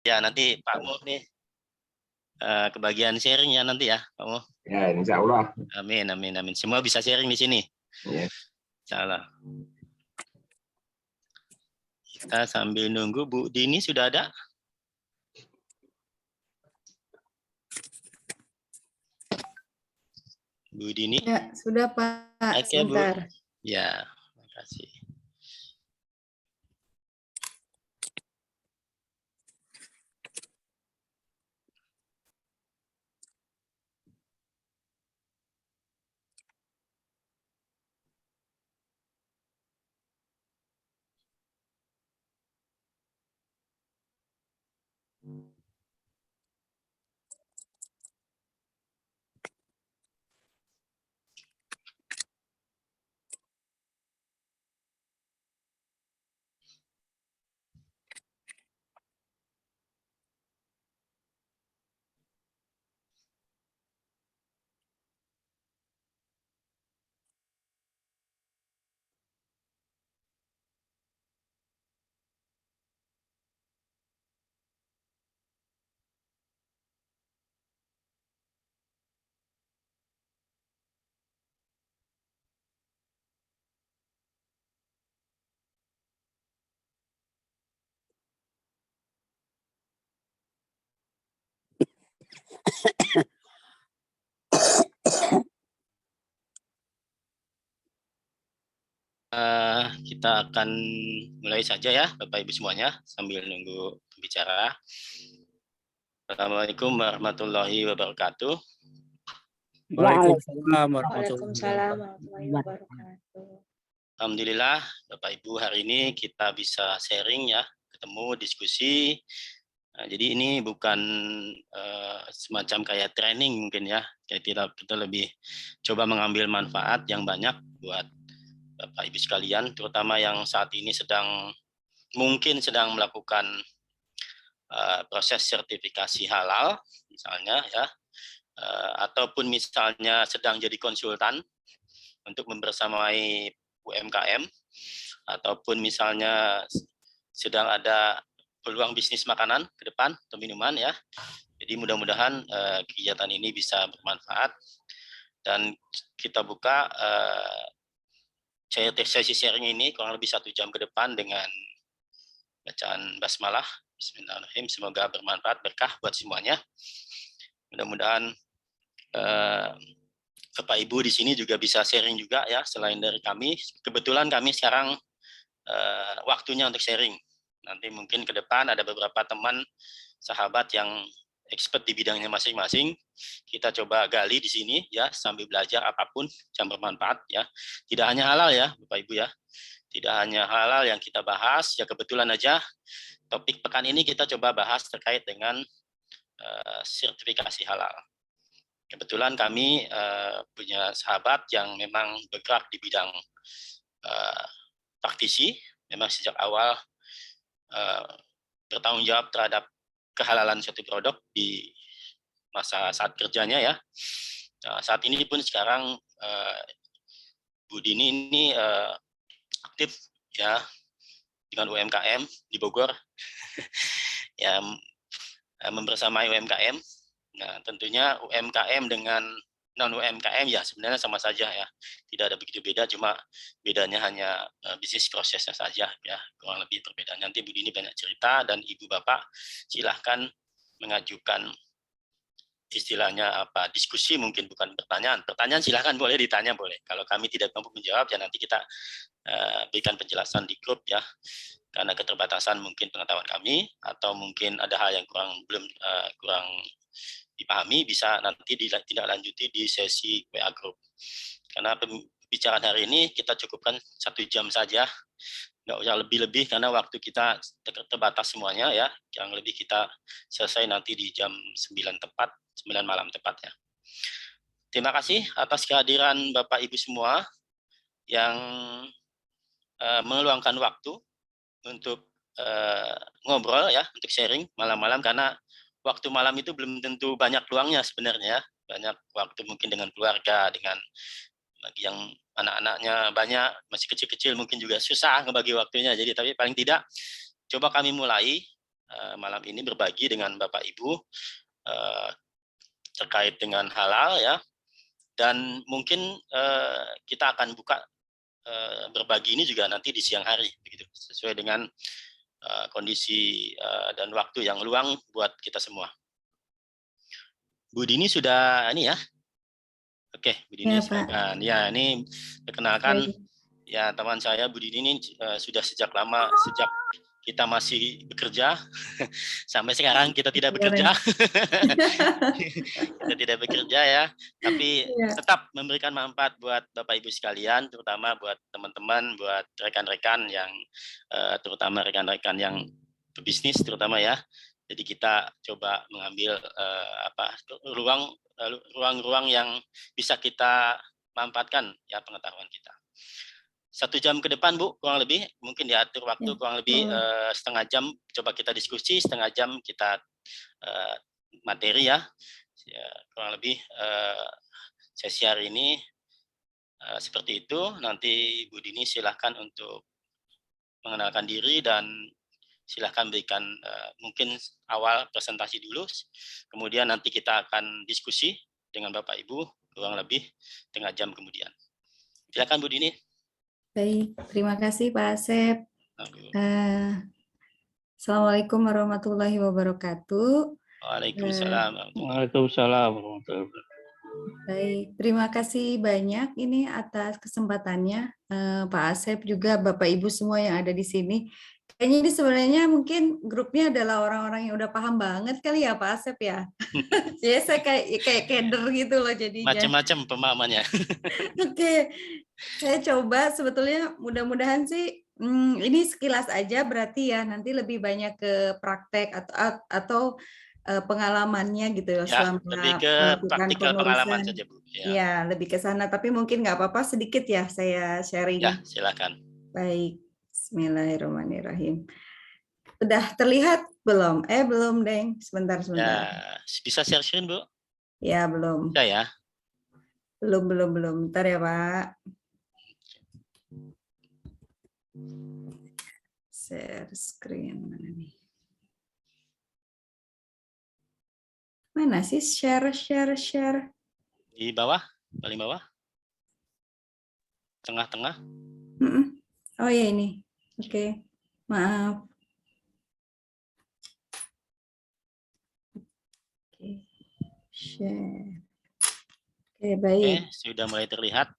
Ya, nanti Pak Mu nih kebagian sharing ya nanti ya, Pak Mu. Ya, insya Allah. Amin, amin, amin. Semua bisa sharing di sini. Ya. Salah. Kita sambil nunggu Bu Dini sudah ada. Bu Dini. Ya, sudah Pak. Oke, Bu. Sebentar. Ya, makasih. Kita akan mulai saja ya, Bapak Ibu semuanya, sambil nunggu pembicara. Assalamualaikum warahmatullahi wabarakatuh. Waalaikumsalam warahmatullahi wabarakatuh. Alhamdulillah, Bapak Ibu, hari ini kita bisa sharing ya, ketemu, diskusi. Nah, jadi ini bukan semacam kayak training mungkin ya, kayak kita lebih coba mengambil manfaat yang banyak buat Bapak Ibu sekalian, terutama yang saat ini mungkin sedang melakukan proses sertifikasi halal, misalnya ya, ataupun misalnya sedang jadi konsultan untuk membersamai UMKM, ataupun misalnya sedang ada peluang bisnis makanan ke depan atau minuman ya. Jadi mudah-mudahan kegiatan ini bisa bermanfaat dan kita buka sesi sharing ini kurang lebih 1 jam ke depan dengan bacaan basmalah. Bismillahirrahmanirrahim. Semoga bermanfaat, berkah buat semuanya. Mudah-mudahan Bapak Ibu di sini juga bisa sharing juga ya, selain dari kami. Kebetulan kami sekarang waktunya untuk sharing. Nanti mungkin ke depan ada beberapa teman sahabat yang expert di bidangnya masing-masing. Kita coba gali di sini ya, sambil belajar apapun yang bermanfaat ya. Tidak hanya halal ya, Bapak Ibu ya. Tidak hanya halal yang kita bahas, ya kebetulan aja topik pekan ini kita coba bahas terkait dengan sertifikasi halal. Kebetulan kami punya sahabat yang memang bergerak di bidang praktisi, memang sejak awal bertanggung jawab terhadap kehalalan suatu produk di masa saat kerjanya ya. Nah, saat ini pun sekarang Bu Dini ini aktif ya dengan UMKM di Bogor ya, membersamai UMKM. Nah, tentunya UMKM dengan non UMKM ya sebenarnya sama saja ya, tidak ada begitu beda, cuma bedanya hanya bisnis prosesnya saja ya, kurang lebih perbedaan. Nanti Bu Dini banyak cerita dan Ibu Bapak silahkan mengajukan istilahnya apa, diskusi, mungkin bukan pertanyaan silahkan boleh ditanya, boleh. Kalau kami tidak mampu menjawab ya nanti kita berikan penjelasan di grup ya, karena keterbatasan mungkin pengetahuan kami atau mungkin ada hal yang kurang dipahami, bisa nanti ditindaklanjuti di sesi WA Group. Karena pembicaraan hari ini kita cukupkan 1 jam saja, nggak usah lebih-lebih karena waktu kita terbatas semuanya ya, yang lebih kita selesai nanti di jam 9 tepat, 9 malam tepatnya. Terima kasih atas kehadiran Bapak Ibu semua yang meluangkan waktu untuk ngobrol ya, untuk sharing malam-malam, karena waktu malam itu belum tentu banyak luangnya sebenarnya. Banyak waktu mungkin dengan keluarga, dengan bagi yang anak-anaknya banyak, masih kecil-kecil mungkin juga susah ngebagi waktunya. Jadi tapi paling tidak coba kami mulai malam ini berbagi dengan Bapak Ibu terkait dengan halal ya, dan mungkin kita akan buka berbagi ini juga nanti di siang hari, begitu, sesuai dengan kondisi dan waktu yang luang buat kita semua. Bu Dini sudah ini ya? Oke, Bu Dini Ya, Pak. silakan. Ya, ini perkenalkan Baik. ya teman saya Bu Dini ini sudah sejak lama, sejak kita masih bekerja sampai sekarang kita tidak bekerja. Kita tidak bekerja ya, tapi Ya. tetap memberikan manfaat buat Bapak Ibu sekalian, terutama buat teman-teman, buat rekan-rekan yang terutama rekan-rekan yang berbisnis terutama ya. Jadi kita coba mengambil ruang-ruang yang bisa kita manfaatkan ya pengetahuan kita. 1 jam ke depan Bu, kurang lebih mungkin diatur waktu kurang lebih setengah jam, coba kita diskusi, setengah jam kita materi ya. Kurang lebih sesi hari ini seperti itu. Nanti Bu Dini silahkan untuk mengenalkan diri dan silahkan berikan mungkin awal presentasi dulu, kemudian nanti kita akan diskusi dengan Bapak Ibu kurang lebih setengah jam kemudian. Silakan Bu Dini. Baik, terima kasih Pak Asep. Assalamualaikum warahmatullahi wabarakatuh. Waalaikumsalam. Waalaikumsalam warahmatullahi wabarakatuh. Baik, terima kasih banyak ini atas kesempatannya Pak Asep juga Bapak Ibu semua yang ada di sini. Kayaknya ini sebenarnya mungkin grupnya adalah orang-orang yang udah paham banget kali ya Pak Asep ya. Jadi saya kayak keder gitu loh jadinya. Macam-macam pemahamannya. Oke, saya coba sebetulnya mudah-mudahan sih ini sekilas aja berarti ya nanti lebih banyak ke praktek atau pengalamannya gitu ya, selama lebih ke praktikal pengalaman saja Bu. Ya, lebih ke sana tapi mungkin nggak apa-apa sedikit ya saya sharing. Ya, silakan. Baik, Bismillahirrahmanirrahim. Udah terlihat belum? Belum, Deng. Sebentar. Ya, bisa share screen Bu? Ya, belum. Bisa ya. Belum. Bentar ya, Pak. Share screen mana nih? Mana sih share? Di bawah, paling bawah. Tengah-tengah. Oh ya ini. Oke. Maaf. Oke. Share. Oke, baik. Oke, sudah mulai terlihat.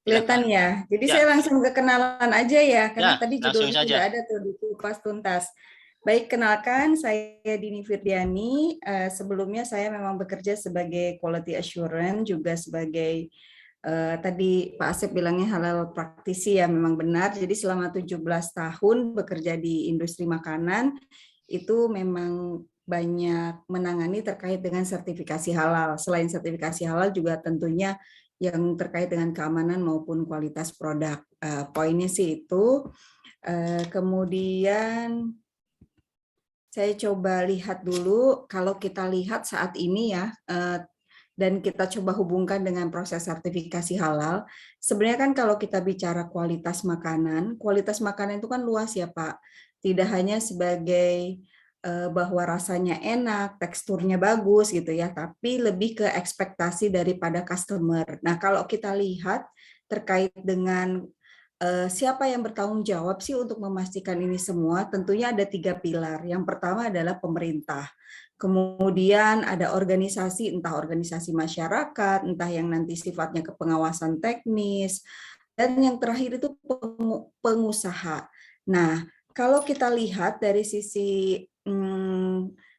Kelihatan ya. Jadi saya langsung ke kenalan aja ya, karena tadi judulnya sudah ada tuh di kupas tuntas. Baik, kenalkan saya Dini Firdiani. Sebelumnya saya memang bekerja sebagai quality assurance, juga sebagai tadi Pak Asep bilangnya halal praktisi ya, memang benar. Jadi selama 17 tahun bekerja di industri makanan, itu memang banyak menangani terkait dengan sertifikasi halal. Selain sertifikasi halal juga tentunya yang terkait dengan keamanan maupun kualitas produk. Poinnya sih itu. Kemudian saya coba lihat dulu, kalau kita lihat saat ini ya, dan kita coba hubungkan dengan proses sertifikasi halal, sebenarnya kan kalau kita bicara kualitas makanan itu kan luas ya Pak. Tidak hanya sebagai bahwa rasanya enak, teksturnya bagus gitu ya, tapi lebih ke ekspektasi daripada customer. Nah, kalau kita lihat terkait dengan siapa yang bertanggung jawab sih untuk memastikan ini semua, tentunya ada 3 pilar. Yang pertama adalah pemerintah. Kemudian ada organisasi, entah organisasi masyarakat, entah yang nanti sifatnya ke pengawasan teknis, dan yang terakhir itu pengusaha. Nah, kalau kita lihat dari sisi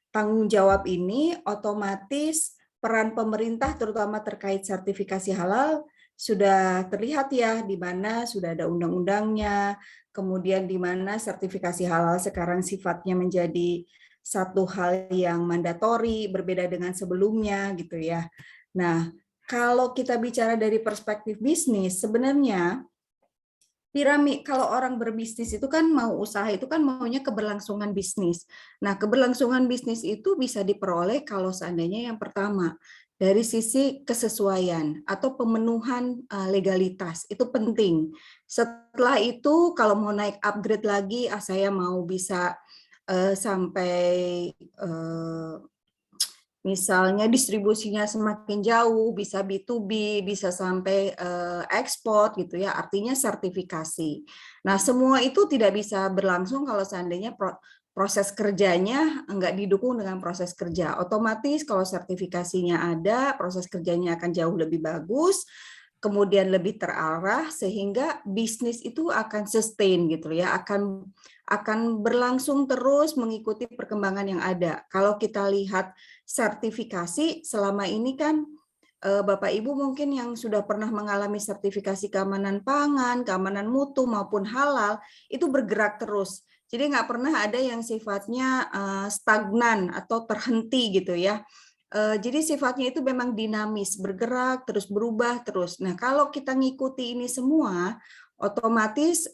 tanggung jawab ini, otomatis peran pemerintah terutama terkait sertifikasi halal sudah terlihat ya, di mana sudah ada undang-undangnya, kemudian di mana sertifikasi halal sekarang sifatnya menjadi satu hal yang mandatori, berbeda dengan sebelumnya gitu ya. Nah, kalau kita bicara dari perspektif bisnis, sebenarnya piramid, kalau orang berbisnis itu kan mau usaha itu kan maunya keberlangsungan bisnis. Nah, keberlangsungan bisnis itu bisa diperoleh kalau seandainya yang pertama dari sisi kesesuaian atau pemenuhan legalitas itu penting. Setelah itu kalau mau naik upgrade lagi, saya mau bisa sampai misalnya distribusinya semakin jauh, bisa B2B, bisa sampai ekspor gitu ya, artinya sertifikasi. Nah, semua itu tidak bisa berlangsung kalau seandainya proses kerjanya nggak didukung dengan proses kerja. Otomatis kalau sertifikasinya ada, proses kerjanya akan jauh lebih bagus, kemudian lebih terarah, sehingga bisnis itu akan sustain gitu ya, akan berlangsung terus mengikuti perkembangan yang ada. Kalau kita lihat sertifikasi selama ini kan Bapak Ibu mungkin yang sudah pernah mengalami sertifikasi keamanan pangan, keamanan mutu maupun halal itu bergerak terus. Jadi nggak pernah ada yang sifatnya stagnan atau terhenti gitu ya. Jadi sifatnya itu memang dinamis, bergerak terus, berubah terus. Nah, kalau kita ngikuti ini semua, otomatis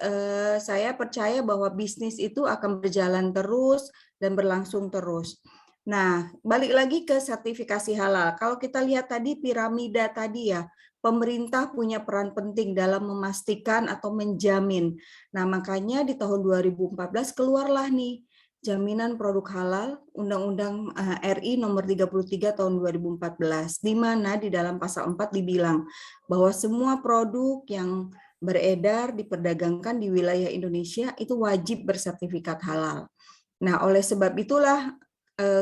saya percaya bahwa bisnis itu akan berjalan terus dan berlangsung terus. Nah, balik lagi ke sertifikasi halal. Kalau kita lihat tadi piramida tadi ya, pemerintah punya peran penting dalam memastikan atau menjamin. Nah, makanya di tahun 2014 keluarlah nih Jaminan Produk Halal Undang-Undang RI nomor 33 tahun 2014, di mana di dalam pasal 4 dibilang bahwa semua produk yang beredar, diperdagangkan di wilayah Indonesia itu wajib bersertifikat halal. Nah, oleh sebab itulah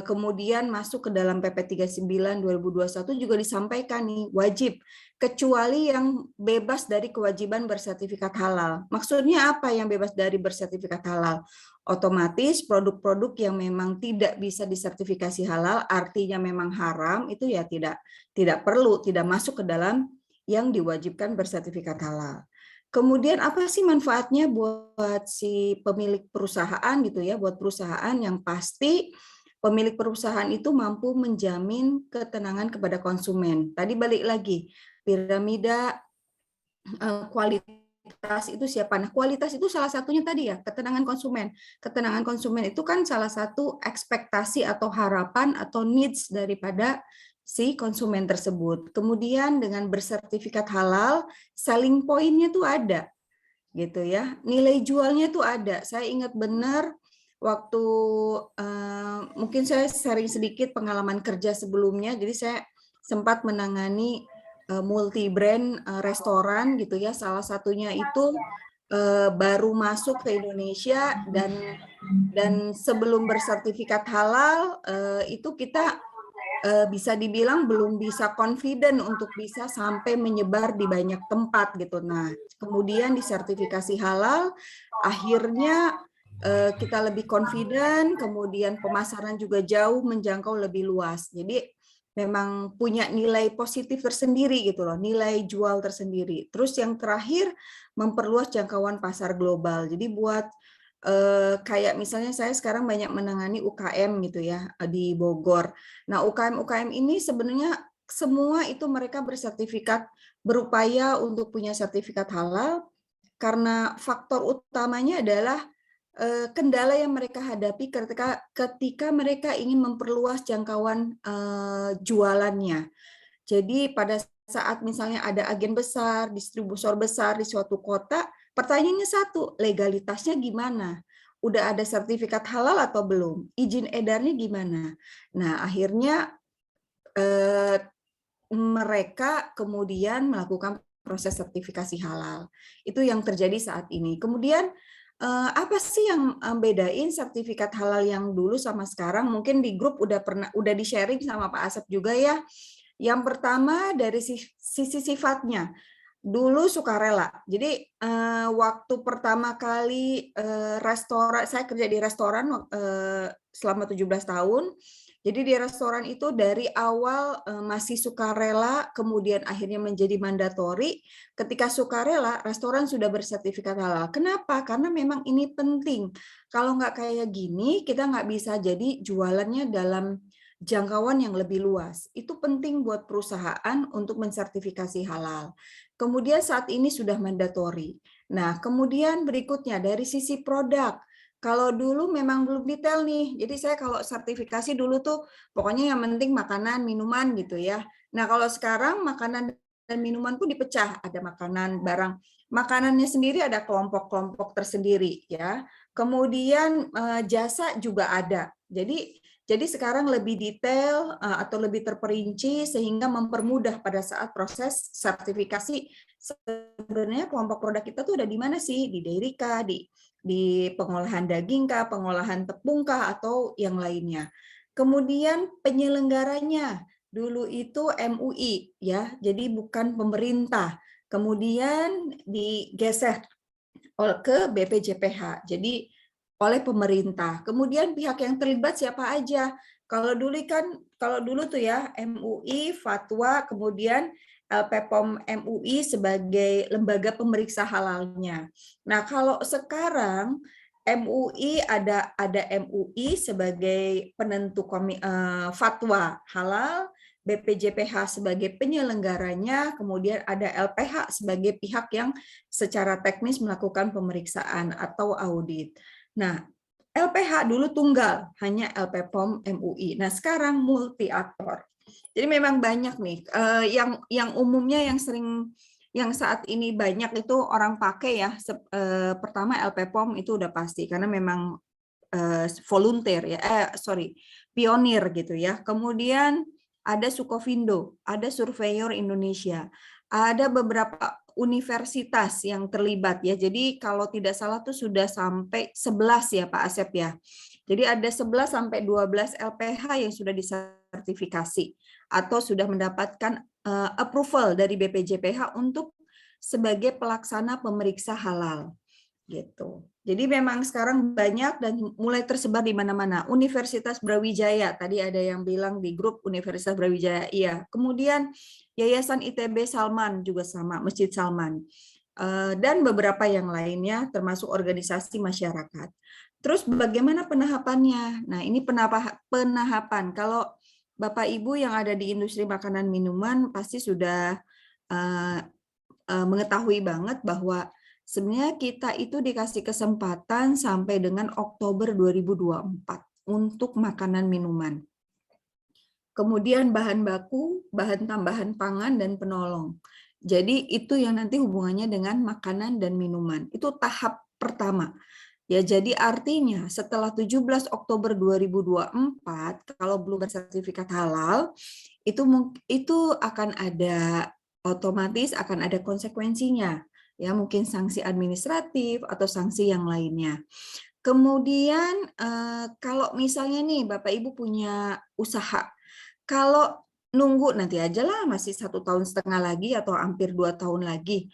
kemudian masuk ke dalam PP 39 2021 juga disampaikan nih wajib kecuali yang bebas dari kewajiban bersertifikat halal. Maksudnya apa yang bebas dari bersertifikat halal? Otomatis produk-produk yang memang tidak bisa disertifikasi halal artinya memang haram itu ya tidak perlu, tidak masuk ke dalam yang diwajibkan bersertifikat halal. Kemudian apa sih manfaatnya buat si pemilik perusahaan gitu ya, buat perusahaan yang pasti pemilik perusahaan itu mampu menjamin ketenangan kepada konsumen. Tadi balik lagi, piramida kualitas itu siapa? Nah, kualitas itu salah satunya tadi ya, ketenangan konsumen. Ketenangan konsumen itu kan salah satu ekspektasi atau harapan atau needs daripada si konsumen tersebut. Kemudian dengan bersertifikat halal, selling point-nya tuh ada gitu ya. Nilai jualnya tuh ada. Saya ingat benar waktu mungkin saya sharing sedikit pengalaman kerja sebelumnya. Jadi saya sempat menangani multi brand restoran gitu ya. Salah satunya itu baru masuk ke Indonesia dan sebelum bersertifikat halal itu kita bisa dibilang belum bisa confident untuk bisa sampai menyebar di banyak tempat gitu. Nah, kemudian disertifikasi halal, akhirnya kita lebih confident, kemudian pemasaran juga jauh menjangkau lebih luas. Jadi memang punya nilai positif tersendiri gitu loh, nilai jual tersendiri. Terus yang terakhir memperluas jangkauan pasar global. Jadi buat kayak misalnya saya sekarang banyak menangani UKM gitu ya di Bogor. Nah, UKM ini sebenarnya semua itu mereka bersertifikat, berupaya untuk punya sertifikat halal karena faktor utamanya adalah kendala yang mereka hadapi ketika mereka ingin memperluas jangkauan jualannya. Jadi pada saat misalnya ada agen besar, distributor besar di suatu kota, pertanyaannya satu, legalitasnya gimana? Udah ada sertifikat halal atau belum? Izin edarnya gimana? Nah, akhirnya mereka kemudian melakukan proses sertifikasi halal. Itu yang terjadi saat ini. Kemudian apa sih yang bedain sertifikat halal yang dulu sama sekarang? Mungkin di grup udah di-sharing sama Pak Asep juga ya. Yang pertama dari sisi sifatnya. Dulu sukarela. Jadi waktu pertama kali restoran, saya kerja di restoran selama 17 tahun. Jadi di restoran itu dari awal masih sukarela, kemudian akhirnya menjadi mandatori. Ketika sukarela, restoran sudah bersertifikat halal. Kenapa? Karena memang ini penting. Kalau nggak kayak gini, kita nggak bisa jadi jualannya dalam jangkauan yang lebih luas. Itu penting buat perusahaan untuk mensertifikasi halal. Kemudian saat ini sudah mandatori. Nah, kemudian berikutnya dari sisi produk. Kalau dulu memang belum detail nih. Jadi saya kalau sertifikasi dulu tuh pokoknya yang penting makanan, minuman gitu ya. Nah, kalau sekarang makanan dan minuman pun dipecah. Ada makanan, barang. Makanannya sendiri ada kelompok-kelompok tersendiri ya. Kemudian jasa juga ada. Jadi sekarang lebih detail atau lebih terperinci sehingga mempermudah pada saat proses sertifikasi. Sebenarnya kelompok produk kita tuh udah di mana sih? Di dairy kah, di pengolahan daging kah, pengolahan tepung kah, atau yang lainnya. Kemudian penyelenggaranya dulu itu MUI ya, jadi bukan pemerintah. Kemudian digeser ke BPJPH. Jadi oleh pemerintah. Kemudian pihak yang terlibat siapa aja? Kalau dulu tuh ya MUI, Fatwa, kemudian LPPOM MUI sebagai lembaga pemeriksa halalnya. Nah, kalau sekarang MUI ada MUI sebagai penentu fatwa halal, BPJPH sebagai penyelenggaranya, kemudian ada LPH sebagai pihak yang secara teknis melakukan pemeriksaan atau audit. Nah, LPH dulu tunggal, hanya LPPOM MUI. Nah, sekarang multi aktor. Jadi memang banyak nih, yang umumnya yang saat ini banyak itu orang pakai ya. Pertama LPPOM itu udah pasti, karena memang volunteer ya, pionir gitu ya. Kemudian ada Sukovindo, ada Surveyor Indonesia, ada beberapa universitas yang terlibat ya. Jadi kalau tidak salah tuh sudah sampai 11 ya Pak Asep ya. Jadi ada 11 sampai 12 LPH yang sudah disertifikasi atau sudah mendapatkan approval dari BPJPH untuk sebagai pelaksana pemeriksa halal gitu. Jadi memang sekarang banyak dan mulai tersebar di mana-mana. Universitas Brawijaya, tadi ada yang bilang di grup Universitas Brawijaya, iya. Kemudian Yayasan ITB Salman juga sama, Masjid Salman. Dan beberapa yang lainnya termasuk organisasi masyarakat. Terus bagaimana penahapannya? Nah, ini penahapan. Kalau Bapak Ibu yang ada di industri makanan minuman pasti sudah mengetahui banget bahwa sebenarnya kita itu dikasih kesempatan sampai dengan Oktober 2024 untuk makanan minuman. Kemudian bahan baku, bahan tambahan pangan, dan penolong. Jadi itu yang nanti hubungannya dengan makanan dan minuman. Itu tahap pertama. Ya, jadi artinya setelah 17 Oktober 2024, kalau belum bersertifikat halal, itu akan ada otomatis akan ada konsekuensinya. Ya, mungkin sanksi administratif atau sanksi yang lainnya. Kemudian kalau misalnya nih Bapak Ibu punya usaha, kalau nunggu nanti aja lah masih 1,5 tahun lagi atau hampir 2 tahun lagi.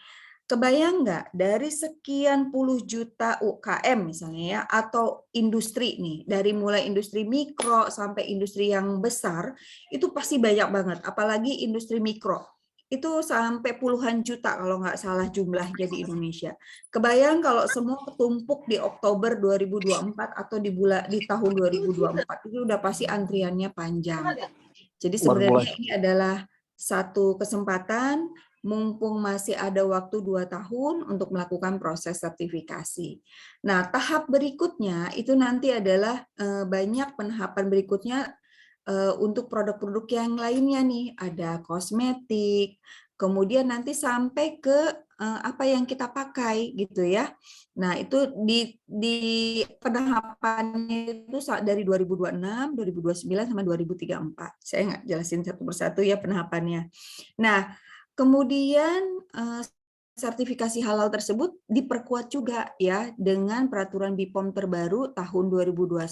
Kebayang nggak dari sekian puluh juta UKM misalnya ya, atau industri nih, dari mulai industri mikro sampai industri yang besar, itu pasti banyak banget, apalagi industri mikro. Itu sampai puluhan juta kalau nggak salah jumlahnya di Indonesia. Kebayang kalau semua ketumpuk di Oktober 2024 atau di tahun 2024, itu udah pasti antriannya panjang. Jadi sebenarnya ini adalah satu kesempatan, mumpung masih ada waktu 2 tahun untuk melakukan proses sertifikasi. Nah, tahap berikutnya itu nanti adalah banyak penahapan berikutnya untuk produk-produk yang lainnya nih, ada kosmetik, kemudian nanti sampai ke apa yang kita pakai gitu ya. Nah, itu di penahapannya itu dari 2026, 2029 sama 2034. Saya nggak jelasin satu persatu ya penahapannya. Nah, kemudian sertifikasi halal tersebut diperkuat juga ya dengan peraturan BPOM terbaru tahun 2021,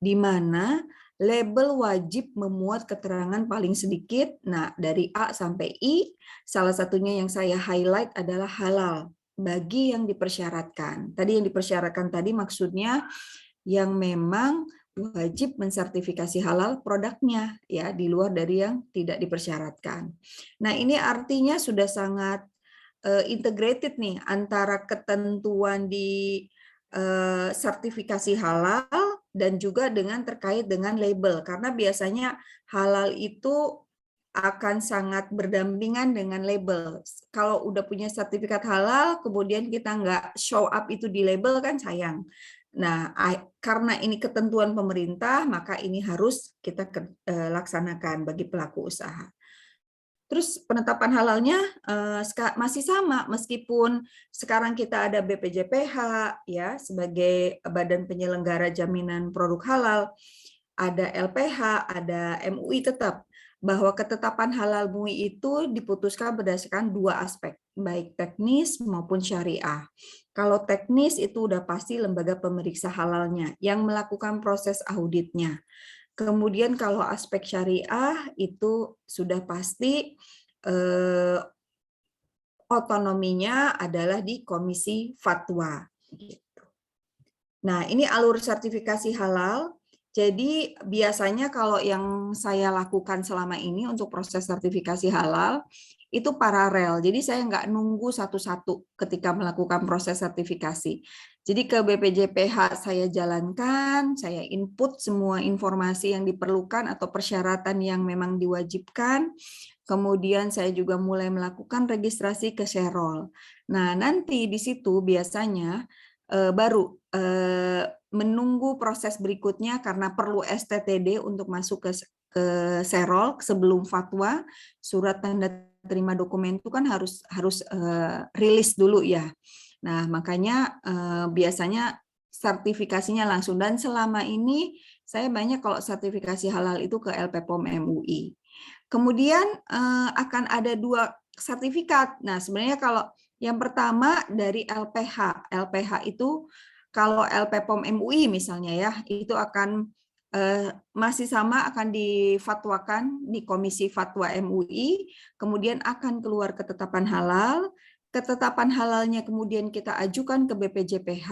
di mana label wajib memuat keterangan paling sedikit, nah dari A sampai I, salah satunya yang saya highlight adalah halal bagi yang dipersyaratkan. Tadi yang dipersyaratkan tadi maksudnya yang memang wajib mensertifikasi halal produknya ya, di luar dari yang tidak dipersyaratkan. Nah, ini artinya sudah sangat integrated nih antara ketentuan di sertifikasi halal dan juga dengan terkait dengan label, karena biasanya halal itu akan sangat berdampingan dengan label. Kalau udah punya sertifikat halal, kemudian kita nggak show up itu di label kan sayang. Nah, karena ini ketentuan pemerintah, maka ini harus kita laksanakan bagi pelaku usaha. Terus penetapan halalnya masih sama, meskipun sekarang kita ada BPJPH ya sebagai badan penyelenggara jaminan produk halal, ada LPH, ada MUI, tetap bahwa ketetapan halal MUI itu diputuskan berdasarkan dua aspek, baik teknis maupun syariah. Kalau teknis itu udah pasti lembaga pemeriksa halalnya yang melakukan proses auditnya. Kemudian kalau aspek syariah itu sudah pasti otonominya adalah di Komisi Fatwa. Nah, ini alur sertifikasi halal. Jadi biasanya kalau yang saya lakukan selama ini untuk proses sertifikasi halal, itu paralel. Jadi saya nggak nunggu satu-satu ketika melakukan proses sertifikasi. Jadi ke BPJPH saya jalankan, saya input semua informasi yang diperlukan atau persyaratan yang memang diwajibkan. Kemudian saya juga mulai melakukan registrasi ke Sherol. Nah, nanti di situ biasanya baru menunggu proses berikutnya karena perlu STTD untuk masuk ke Sherol sebelum fatwa, surat tanda terima dokumen itu kan harus rilis dulu ya. Nah, makanya biasanya sertifikasinya langsung, dan selama ini saya banyak kalau sertifikasi halal itu ke LPPOM MUI. Kemudian akan ada 2 sertifikat. Nah, sebenarnya kalau yang pertama dari LPH. LPH itu kalau LPPOM MUI misalnya ya, itu akan masih sama, akan difatwakan di Komisi Fatwa MUI, kemudian akan keluar ketetapan halal. Ketetapan halalnya kemudian kita ajukan ke BPJPH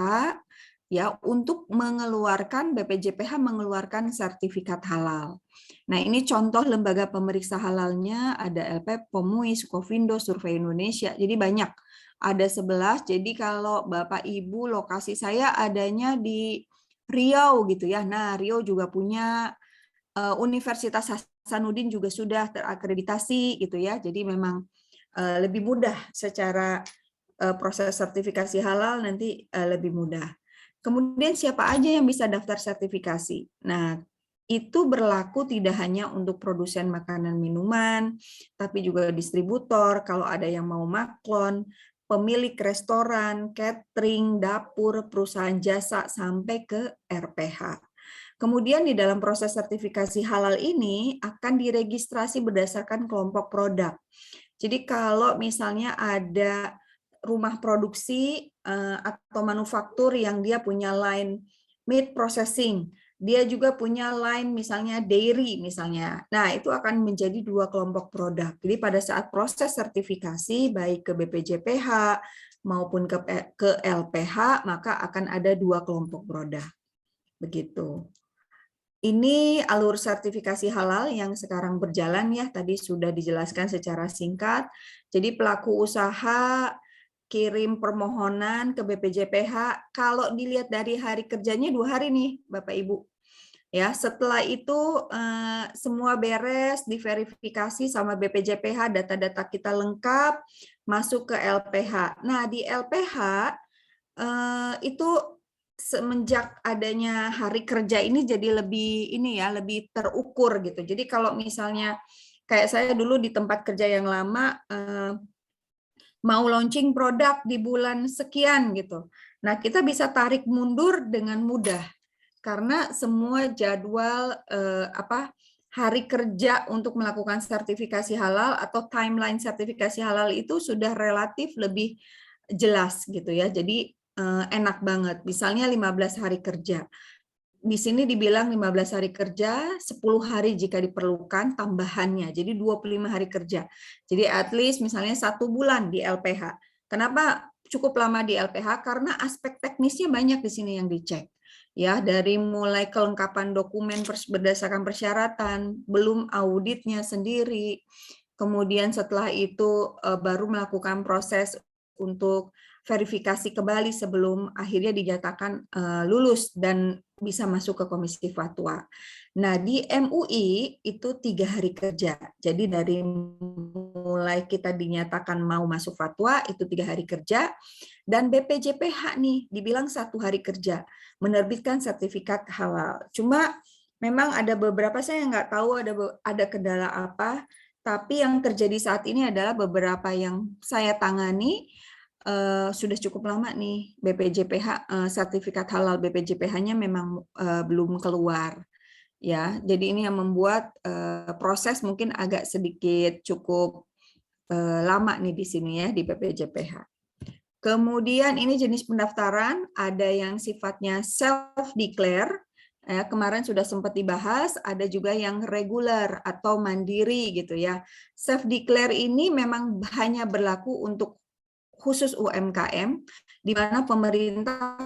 ya untuk mengeluarkan, BPJPH mengeluarkan sertifikat halal. Nah, ini contoh lembaga pemeriksa halalnya, ada LPPOM MUI, Sukovindo, Survei Indonesia. Jadi banyak. Ada 11. Jadi kalau Bapak Ibu, lokasi saya adanya di Riau gitu ya. Nah, Riau juga punya, Universitas Hasanuddin juga sudah terakreditasi gitu ya. Jadi memang lebih mudah secara proses sertifikasi halal, nanti lebih mudah. Kemudian siapa aja yang bisa daftar sertifikasi? Nah, itu berlaku tidak hanya untuk produsen makanan minuman, tapi juga distributor, kalau ada yang mau maklon, pemilik restoran, catering, dapur, perusahaan jasa, sampai ke RPH. Kemudian di dalam proses sertifikasi halal ini akan diregistrasi berdasarkan kelompok produk. Jadi kalau misalnya ada rumah produksi atau manufaktur yang dia punya line meat processing, dia juga punya line misalnya dairy misalnya. Nah, itu akan menjadi 2 kelompok produk. Jadi pada saat proses sertifikasi baik ke BPJPH maupun ke LPH, maka akan ada 2 kelompok produk. Begitu. Ini alur sertifikasi halal yang sekarang berjalan ya, tadi sudah dijelaskan secara singkat. Jadi pelaku usaha kirim permohonan ke BPJPH, kalau dilihat dari hari kerjanya 2 hari nih Bapak Ibu. Ya, setelah itu semua beres, diverifikasi sama BPJPH, data-data kita lengkap, masuk ke LPH. Nah, di LPH itu semenjak adanya hari kerja ini jadi lebih lebih terukur gitu. Jadi kalau misalnya kayak saya dulu di tempat kerja yang lama mau launching produk di bulan sekian gitu. Nah, kita bisa tarik mundur dengan mudah karena semua jadwal hari kerja untuk melakukan sertifikasi halal atau timeline sertifikasi halal itu sudah relatif lebih jelas gitu ya. Jadi enak banget. Misalnya 15 hari kerja. Di sini dibilang 15 hari kerja, 10 hari jika diperlukan tambahannya. Jadi 25 hari kerja. Jadi at least misalnya 1 bulan di LPH. Kenapa cukup lama di LPH? Karena aspek teknisnya banyak di sini yang dicek. Ya, dari mulai kelengkapan dokumen berdasarkan persyaratan, belum auditnya sendiri. Kemudian setelah itu baru melakukan proses untuk verifikasi kembali sebelum akhirnya dinyatakan lulus dan bisa masuk ke Komisi Fatwa. Nah, di MUI itu 3 hari kerja. Jadi dari mulai kita dinyatakan mau masuk fatwa itu 3 hari kerja, dan BPJPH nih dibilang 1 hari kerja menerbitkan sertifikat halal. Cuma memang ada beberapa, saya nggak tahu ada kendala apa, tapi yang terjadi saat ini adalah beberapa yang saya tangani sudah cukup lama nih BPJPH, sertifikat halal BPJPH-nya memang belum keluar. Ya, jadi ini yang membuat proses mungkin agak sedikit cukup lama nih di sini ya di BPJPH. Kemudian ini jenis pendaftaran, ada yang sifatnya self-declare, kemarin sudah sempat dibahas, ada juga yang reguler atau mandiri gitu ya. Self-declare ini memang hanya berlaku untuk khusus UMKM, di mana pemerintah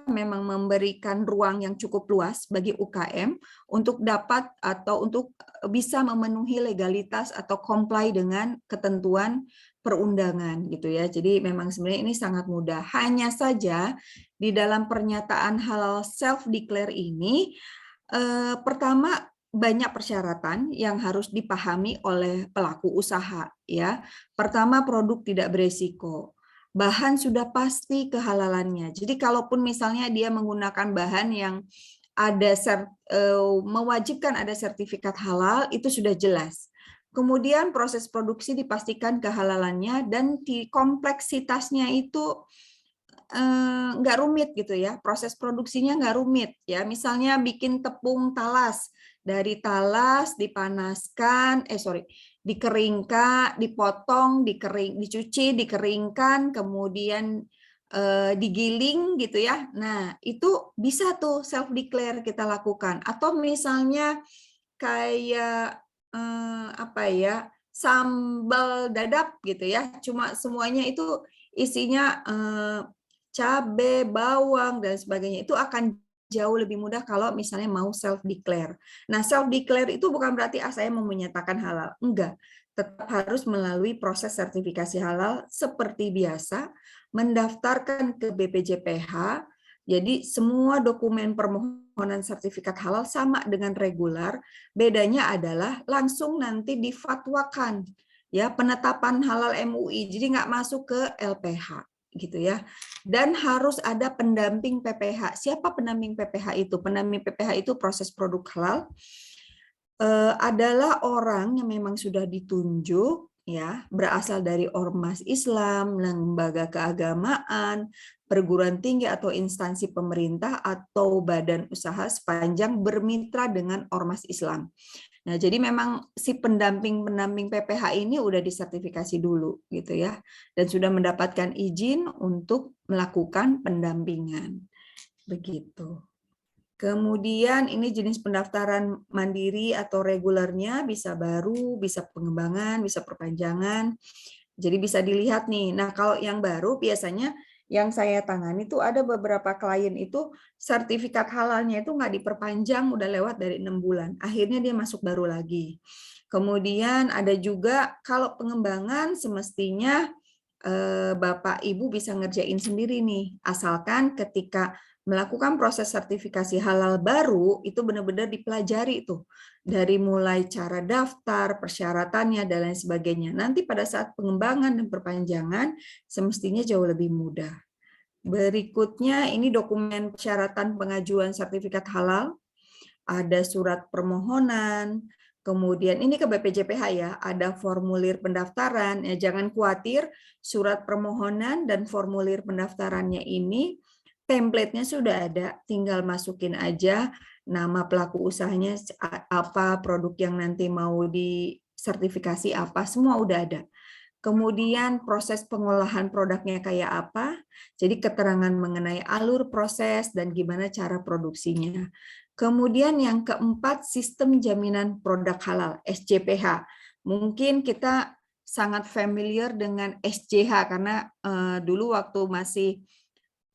memang memberikan ruang yang cukup luas bagi UKM untuk dapat atau untuk bisa memenuhi legalitas atau comply dengan ketentuan perundangan gitu ya. Jadi memang sebenarnya ini sangat mudah. Hanya saja di dalam pernyataan halal self-declare ini pertama banyak persyaratan yang harus dipahami oleh pelaku usaha ya. Pertama, produk tidak beresiko. Bahan sudah pasti kehalalannya. Jadi kalaupun misalnya dia menggunakan bahan yang ada mewajibkan ada sertifikat halal, itu sudah jelas. Kemudian proses produksi dipastikan kehalalannya dan di kompleksitasnya itu nggak rumit gitu ya, proses produksinya nggak rumit ya. Misalnya bikin tepung talas, dari talas dipanaskan, dikeringkan, dipotong, dicuci, dikeringkan, kemudian digiling gitu ya. Nah itu bisa tuh self declare kita lakukan. Atau misalnya kayak apa ya, sambal dadap gitu ya, cuma semuanya itu isinya cabai, bawang dan sebagainya, itu akan jauh lebih mudah kalau misalnya mau self declare. Nah, self declare itu bukan berarti saya mau menyatakan halal, enggak. Tetap harus melalui proses sertifikasi halal seperti biasa, mendaftarkan ke BPJPH. Jadi semua dokumen permohonan sertifikat halal sama dengan regular, bedanya adalah langsung nanti difatwakan ya, penetapan halal MUI, jadi nggak masuk ke LPH gitu ya. Dan harus ada pendamping PPH. Siapa pendamping PPH itu? Pendamping PPH itu proses produk halal adalah orang yang memang sudah ditunjuk ya, berasal dari ormas Islam, lembaga keagamaan, perguruan tinggi atau instansi pemerintah atau badan usaha sepanjang bermitra dengan ormas Islam. Nah, jadi memang si pendamping PPH ini udah disertifikasi dulu gitu ya, dan sudah mendapatkan izin untuk melakukan pendampingan. Begitu. Kemudian ini jenis pendaftaran mandiri atau regulernya, bisa baru, bisa pengembangan, bisa perpanjangan. Jadi bisa dilihat nih. Nah, kalau yang baru biasanya yang saya tangani itu ada beberapa klien itu sertifikat halalnya itu nggak diperpanjang, udah lewat dari 6 bulan. Akhirnya dia masuk baru lagi. Kemudian ada juga kalau pengembangan semestinya Bapak Ibu bisa ngerjain sendiri nih, asalkan ketika melakukan proses sertifikasi halal baru itu benar-benar dipelajari itu dari mulai cara daftar, persyaratannya dan lain sebagainya. Nanti pada saat pengembangan dan perpanjangan semestinya jauh lebih mudah. Berikutnya ini dokumen persyaratan pengajuan sertifikat halal, ada surat permohonan, kemudian ini ke BPJPH ya, ada formulir pendaftaran. Ya, jangan khawatir, surat permohonan dan formulir pendaftarannya ini template-nya sudah ada, tinggal masukin aja nama pelaku usahanya apa, produk yang nanti mau disertifikasi apa, semua udah ada. Kemudian proses pengolahan produknya kayak apa, jadi keterangan mengenai alur proses dan gimana cara produksinya. Kemudian yang keempat, sistem jaminan produk halal, SJPH. Mungkin kita sangat familiar dengan SJH karena dulu waktu masih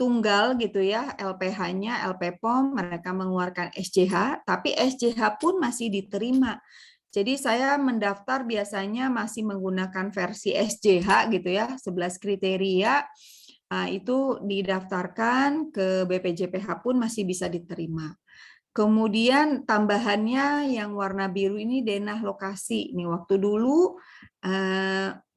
tunggal gitu ya, LPH-nya, LPPOM, mereka mengeluarkan SJH, tapi SJH pun masih diterima. Jadi saya mendaftar biasanya masih menggunakan versi SJH gitu ya, 11 kriteria, itu didaftarkan ke BPJPH pun masih bisa diterima. Kemudian tambahannya yang warna biru ini denah lokasi. Nih waktu dulu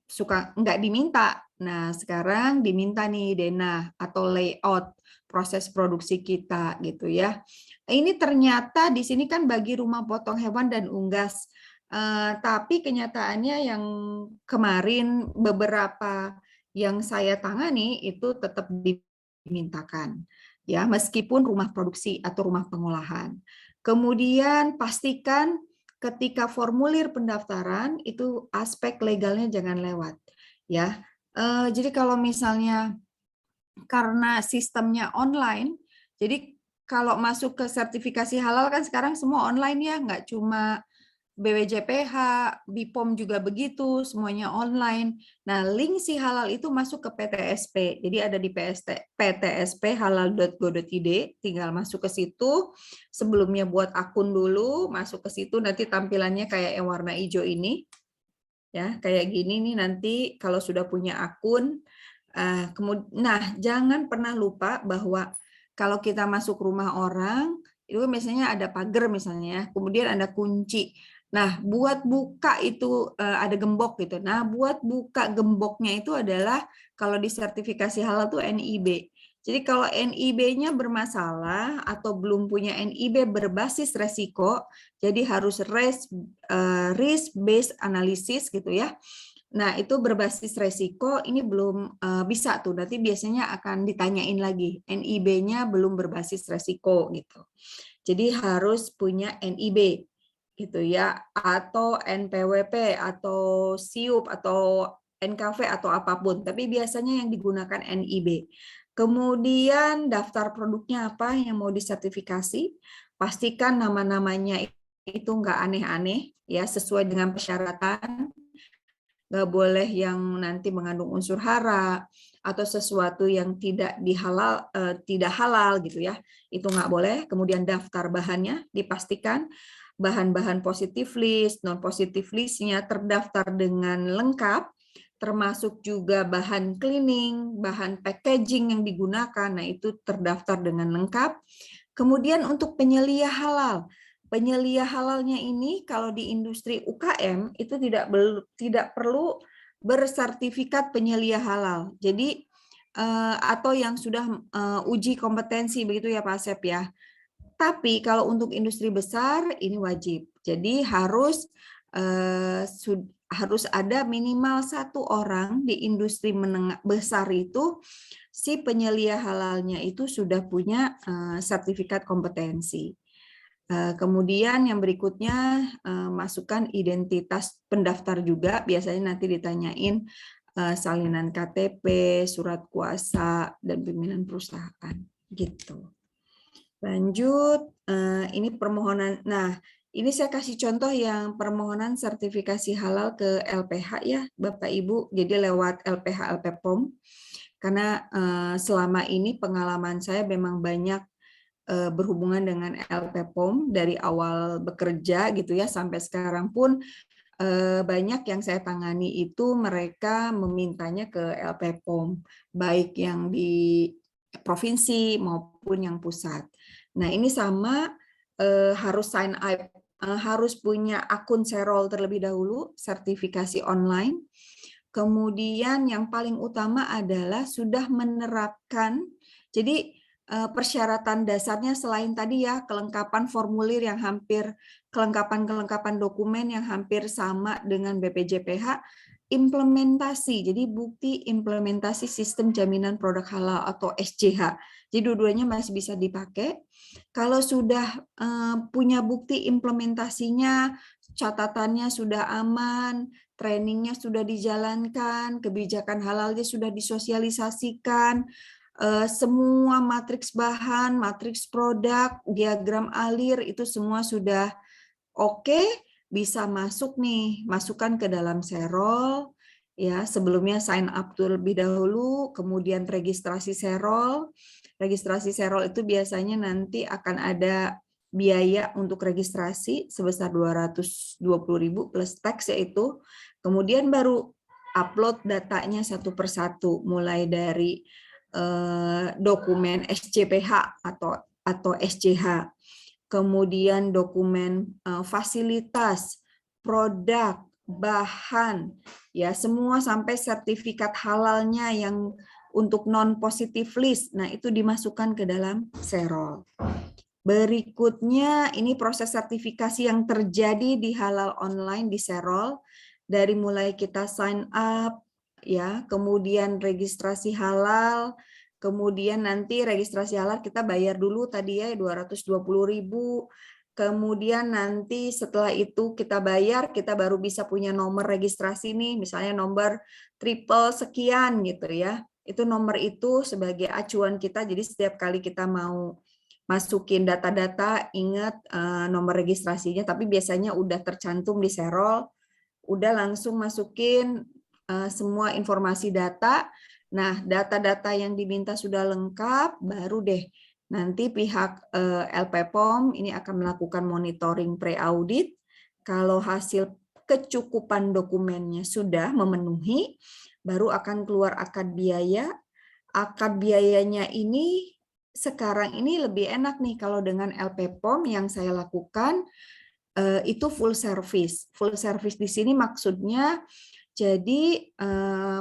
suka nggak diminta. Nah sekarang diminta nih denah atau layout proses produksi kita gitu ya. Ini ternyata di sini kan bagi rumah potong hewan dan unggas Tapi kenyataannya yang kemarin beberapa yang saya tangani itu tetap dimintakan, ya, meskipun rumah produksi atau rumah pengolahan. Kemudian pastikan ketika formulir pendaftaran itu aspek legalnya jangan lewat, ya. Jadi kalau misalnya karena sistemnya online, jadi kalau masuk ke sertifikasi halal kan sekarang semua online ya, nggak cuma BPJPH, BPOM juga begitu, semuanya online. Nah, link si halal itu masuk ke PTSP. Jadi ada di PTSP halal.go.id, tinggal masuk ke situ. Sebelumnya buat akun dulu, masuk ke situ, nanti tampilannya kayak yang warna hijau ini. Ya, kayak gini nih nanti kalau sudah punya akun. Nah, jangan pernah lupa bahwa kalau kita masuk rumah orang, itu biasanya ada pagar misalnya, kemudian ada kunci. Nah, buat buka itu ada gembok gitu. Nah, buat buka gemboknya itu adalah kalau di sertifikasi halal itu NIB. Jadi kalau NIB-nya bermasalah atau belum punya NIB berbasis resiko, jadi harus risk based analysis gitu ya. Nah, itu berbasis resiko ini belum bisa tuh. Nanti biasanya akan ditanyain lagi, NIB-nya belum berbasis resiko gitu. Jadi harus punya NIB gitu ya, atau NPWP atau SIUP atau NKV atau apapun, tapi biasanya yang digunakan NIB. Kemudian daftar produknya apa yang mau disertifikasi, pastikan nama-namanya itu nggak aneh-aneh ya, sesuai dengan persyaratan, nggak boleh yang nanti mengandung unsur hara atau sesuatu yang tidak halal gitu ya, itu nggak boleh. Kemudian daftar bahannya dipastikan bahan-bahan positif list, non positif listnya terdaftar dengan lengkap, termasuk juga bahan cleaning, bahan packaging yang digunakan, nah itu terdaftar dengan lengkap. Kemudian untuk penyelia halal, penyelia halalnya ini kalau di industri UKM itu tidak perlu bersertifikat penyelia halal. Jadi atau yang sudah uji kompetensi begitu ya Pak Asep ya. Tapi kalau untuk industri besar ini wajib. Jadi harus ada minimal 1 orang di industri menengah besar itu si penyelia halalnya itu sudah punya sertifikat kompetensi. Kemudian yang berikutnya masukkan identitas pendaftar juga, biasanya nanti ditanyain salinan KTP, surat kuasa, dan pimpinan perusahaan gitu. Lanjut, ini permohonan. Nah, ini saya kasih contoh yang permohonan sertifikasi halal ke LPH ya, Bapak Ibu. Jadi lewat LPH LPPOM. Karena selama ini pengalaman saya memang banyak berhubungan dengan LPPOM dari awal bekerja gitu ya sampai sekarang pun banyak yang saya tangani itu mereka memintanya ke LPPOM, baik yang di provinsi maupun yang pusat. Nah, ini sama harus sign up, harus punya akun Serol terlebih dahulu, sertifikasi online. Kemudian yang paling utama adalah sudah menerapkan, jadi persyaratan dasarnya selain tadi ya kelengkapan formulir yang hampir, kelengkapan dokumen yang hampir sama dengan BPJPH, implementasi, jadi bukti implementasi sistem jaminan produk halal atau SJH. Jadi dua-duanya masih bisa dipakai. Kalau sudah punya bukti implementasinya, catatannya sudah aman, trainingnya sudah dijalankan, kebijakan halalnya sudah disosialisasikan, semua matriks bahan, matriks produk, diagram alir itu semua sudah oke, bisa masuk nih, masukkan ke dalam Serol. Ya, sebelumnya sign up terlebih dahulu, kemudian registrasi Serol. Registrasi Serol itu biasanya nanti akan ada biaya untuk registrasi sebesar 220.000 plus tax yaitu. Kemudian baru upload datanya satu persatu, mulai dari dokumen SCPH atau SCH, kemudian dokumen fasilitas, produk, bahan, ya semua sampai sertifikat halalnya yang untuk non positive list. Nah, itu dimasukkan ke dalam Serol. Berikutnya ini proses sertifikasi yang terjadi di halal online di Serol, dari mulai kita sign up ya, kemudian registrasi halal, kemudian nanti registrasi halal kita bayar dulu tadi ya 220.000. Kemudian nanti setelah itu kita bayar, kita baru bisa punya nomor registrasi nih, misalnya nomor triple sekian gitu ya. Itu nomor itu sebagai acuan kita, jadi setiap kali kita mau masukin data-data, ingat nomor registrasinya, tapi biasanya udah tercantum di Serol, udah langsung masukin semua informasi data. Nah, data-data yang diminta sudah lengkap, baru deh nanti pihak LPPOM ini akan melakukan monitoring pre-audit. Kalau hasil kecukupan dokumennya sudah memenuhi, baru akan keluar akad biaya. Akad biayanya ini sekarang ini lebih enak nih kalau dengan LPPOM yang saya lakukan itu full service. Full service di sini maksudnya jadi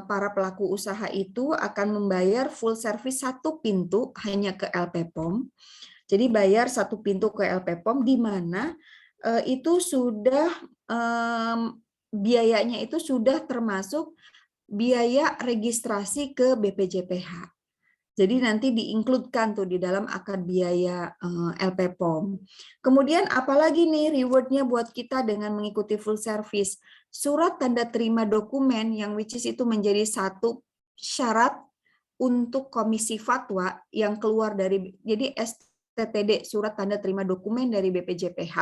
para pelaku usaha itu akan membayar full service satu pintu hanya ke LPPOM. Jadi bayar satu pintu ke LPPOM di mana itu sudah biayanya itu sudah termasuk biaya registrasi ke BPJPH. Jadi nanti diinkludkan tuh di dalam akad biaya LPPOM. Kemudian apalagi nih rewardnya buat kita dengan mengikuti full service? Surat tanda terima dokumen yang which is itu menjadi satu syarat untuk komisi fatwa yang keluar dari, jadi STTD, surat tanda terima dokumen dari BPJPH,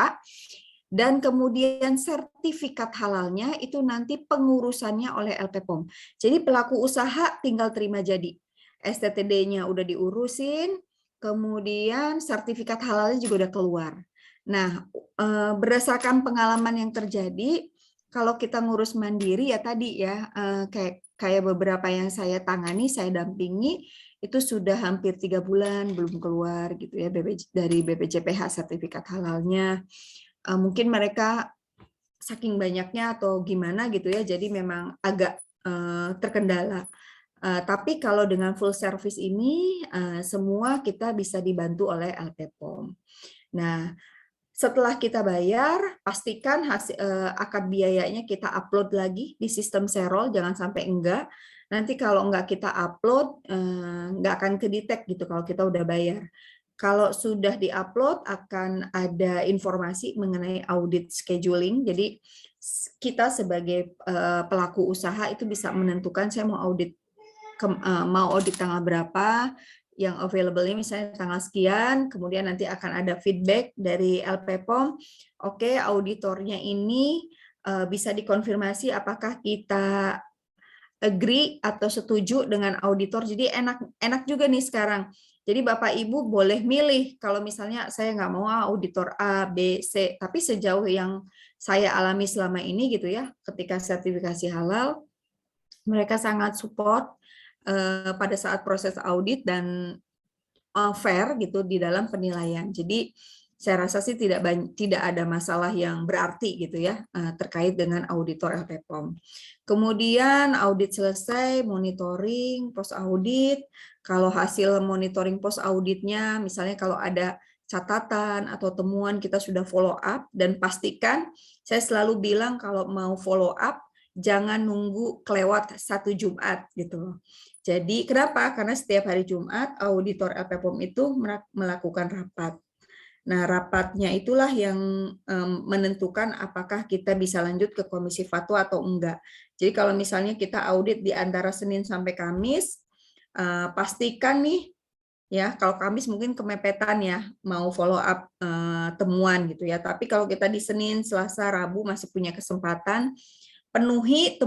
dan kemudian sertifikat halalnya itu nanti pengurusannya oleh LPPOM. Jadi pelaku usaha tinggal terima jadi. STTD-nya udah diurusin, kemudian sertifikat halalnya juga udah keluar. Nah, berdasarkan pengalaman yang terjadi, kalau kita ngurus mandiri ya tadi ya, kayak beberapa yang saya tangani, saya dampingi, itu sudah hampir 3 bulan belum keluar gitu ya dari BPJPH sertifikat halalnya. Mungkin mereka saking banyaknya atau gimana gitu ya, jadi memang agak terkendala. Tapi kalau dengan full service ini, semua kita bisa dibantu oleh LPPOM. Nah, setelah kita bayar, pastikan akad biayanya kita upload lagi di sistem Serol, jangan sampai enggak. Nanti kalau enggak kita upload, enggak akan kedetek gitu kalau kita udah bayar. Kalau sudah diupload, akan ada informasi mengenai audit scheduling. Jadi kita sebagai pelaku usaha itu bisa menentukan saya mau audit tanggal berapa, yang available ini misalnya tanggal sekian, kemudian nanti akan ada feedback dari LPPOM, oke, auditornya ini bisa dikonfirmasi apakah kita agree atau setuju dengan auditor. Jadi enak juga nih sekarang. Jadi Bapak Ibu boleh milih kalau misalnya saya nggak mau auditor A, B, C, tapi sejauh yang saya alami selama ini gitu ya, ketika sertifikasi halal, mereka sangat support pada saat proses audit dan fair gitu di dalam penilaian. Jadi saya rasa sih tidak ada masalah yang berarti gitu ya terkait dengan auditor LPPOM. Kemudian audit selesai, monitoring, post audit. Kalau hasil monitoring post auditnya, misalnya kalau ada catatan atau temuan kita sudah follow up, dan pastikan, saya selalu bilang kalau mau follow up jangan nunggu kelewat 1 Jumat gitu loh. Jadi kenapa? Karena setiap hari Jumat auditor LPPOM itu melakukan rapat. Nah, rapatnya itulah yang menentukan apakah kita bisa lanjut ke komisi fatwa atau enggak. Jadi kalau misalnya kita audit di antara Senin sampai Kamis, pastikan nih ya, kalau Kamis mungkin kemepetan ya mau follow up temuan gitu ya. Tapi kalau kita di Senin, Selasa, Rabu masih punya kesempatan, penuhi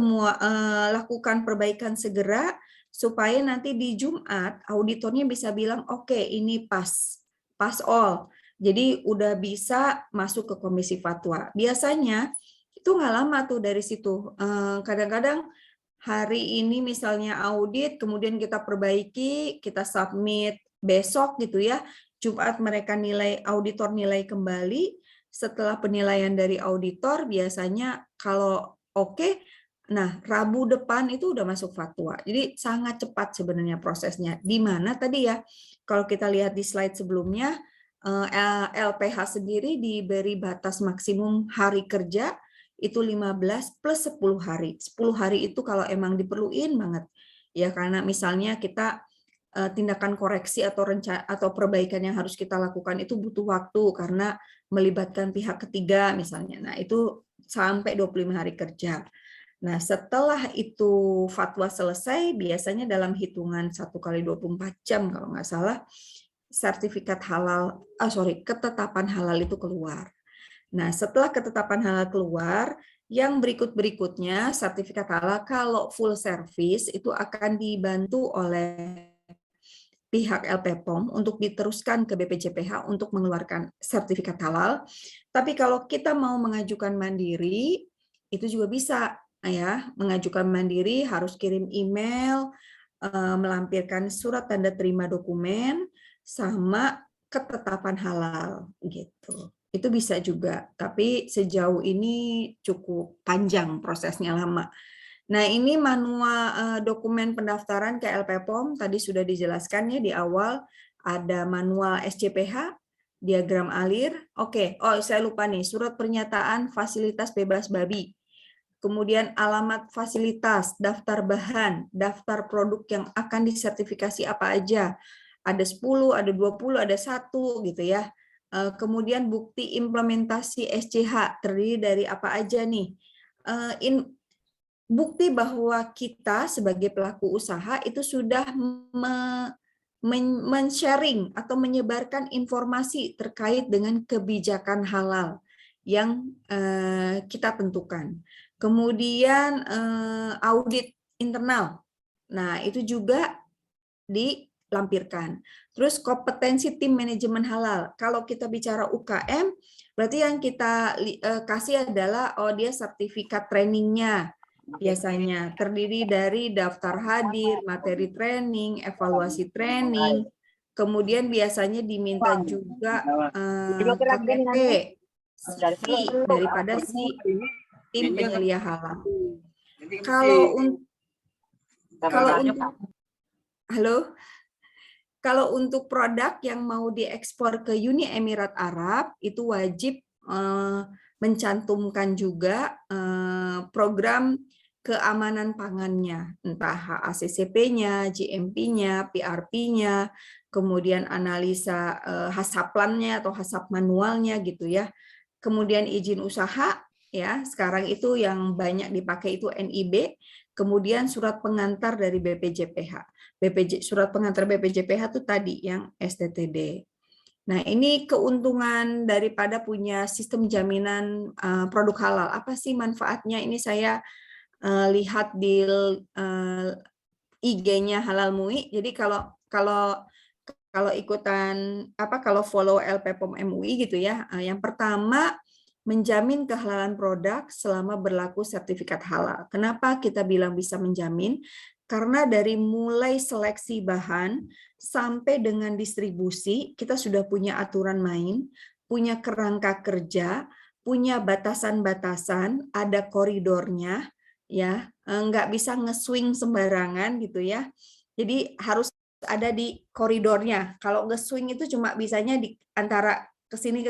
lakukan perbaikan segera supaya nanti di Jumat auditornya bisa bilang oke, ini pass all. Jadi udah bisa masuk ke komisi fatwa. Biasanya itu nggak lama tuh dari situ. Kadang-kadang hari ini misalnya audit, kemudian kita perbaiki, kita submit besok gitu ya. Jumat mereka auditor nilai kembali. Setelah penilaian dari auditor biasanya kalau oke, nah Rabu depan itu udah masuk fatwa. Jadi sangat cepat sebenarnya prosesnya. Di mana tadi ya, kalau kita lihat di slide sebelumnya, LPH sendiri diberi batas maksimum hari kerja itu 15 plus 10 hari. 10 hari itu kalau emang diperluin banget. Ya karena misalnya kita tindakan koreksi atau atau perbaikan yang harus kita lakukan itu butuh waktu karena melibatkan pihak ketiga misalnya. Nah, itu sampai 25 hari kerja. Nah, setelah itu fatwa selesai, biasanya dalam hitungan 1 kali 24 jam kalau nggak salah, sertifikat halal, ketetapan halal itu keluar. Nah, setelah ketetapan halal keluar, yang berikut-berikutnya sertifikat halal kalau full service itu akan dibantu oleh pihak LPPOM untuk diteruskan ke BPJPH untuk mengeluarkan sertifikat halal. Tapi kalau kita mau mengajukan mandiri, itu juga bisa ya. Mengajukan mandiri harus kirim email, melampirkan surat tanda terima dokumen, sama ketetapan halal gitu. Itu bisa juga, tapi sejauh ini cukup panjang prosesnya, lama. Nah, ini manual dokumen pendaftaran ke LPPOM tadi sudah dijelaskan ya di awal, ada manual SCPH, diagram alir. Oke, saya lupa nih, surat pernyataan fasilitas bebas babi. Kemudian alamat fasilitas, daftar bahan, daftar produk yang akan disertifikasi apa aja. Ada 10, ada 20, ada 1 gitu ya. Kemudian bukti implementasi SCH terdiri dari apa aja nih? Bukti bahwa kita sebagai pelaku usaha itu sudah men-sharing atau menyebarkan informasi terkait dengan kebijakan halal yang kita tentukan. Kemudian audit internal. Nah, itu juga dilampirkan. Terus kompetensi tim manajemen halal. Kalau kita bicara UKM, berarti yang kita kasih adalah dia sertifikat trainingnya. Biasanya terdiri dari daftar hadir, materi training, evaluasi training, kemudian biasanya diminta juga KTP, CV daripada si tim penyelia halal. Kalau untuk produk yang mau diekspor ke Uni Emirat Arab itu wajib mencantumkan juga program keamanan pangannya, entah HACCP-nya, GMP-nya, PRP-nya, kemudian analisa hasaplannya atau hasap manualnya gitu ya. Kemudian izin usaha ya, sekarang itu yang banyak dipakai itu NIB, kemudian surat pengantar dari BPJPH. Surat pengantar BPJPH itu tadi yang STTD. Nah, ini keuntungan daripada punya sistem jaminan produk halal. Apa sih manfaatnya? Ini saya lihat di IG-nya Halal MUI. Jadi kalau ikutan kalau follow LPPOM MUI gitu ya, yang pertama menjamin kehalalan produk selama berlaku sertifikat halal. Kenapa kita bilang bisa menjamin? Karena dari mulai seleksi bahan sampai dengan distribusi, kita sudah punya aturan main, punya kerangka kerja, punya batasan-batasan, ada koridornya, ya, nggak bisa nge-swing sembarangan gitu ya. Jadi harus ada di koridornya. Kalau nge-swing itu cuma bisanya di antara kesini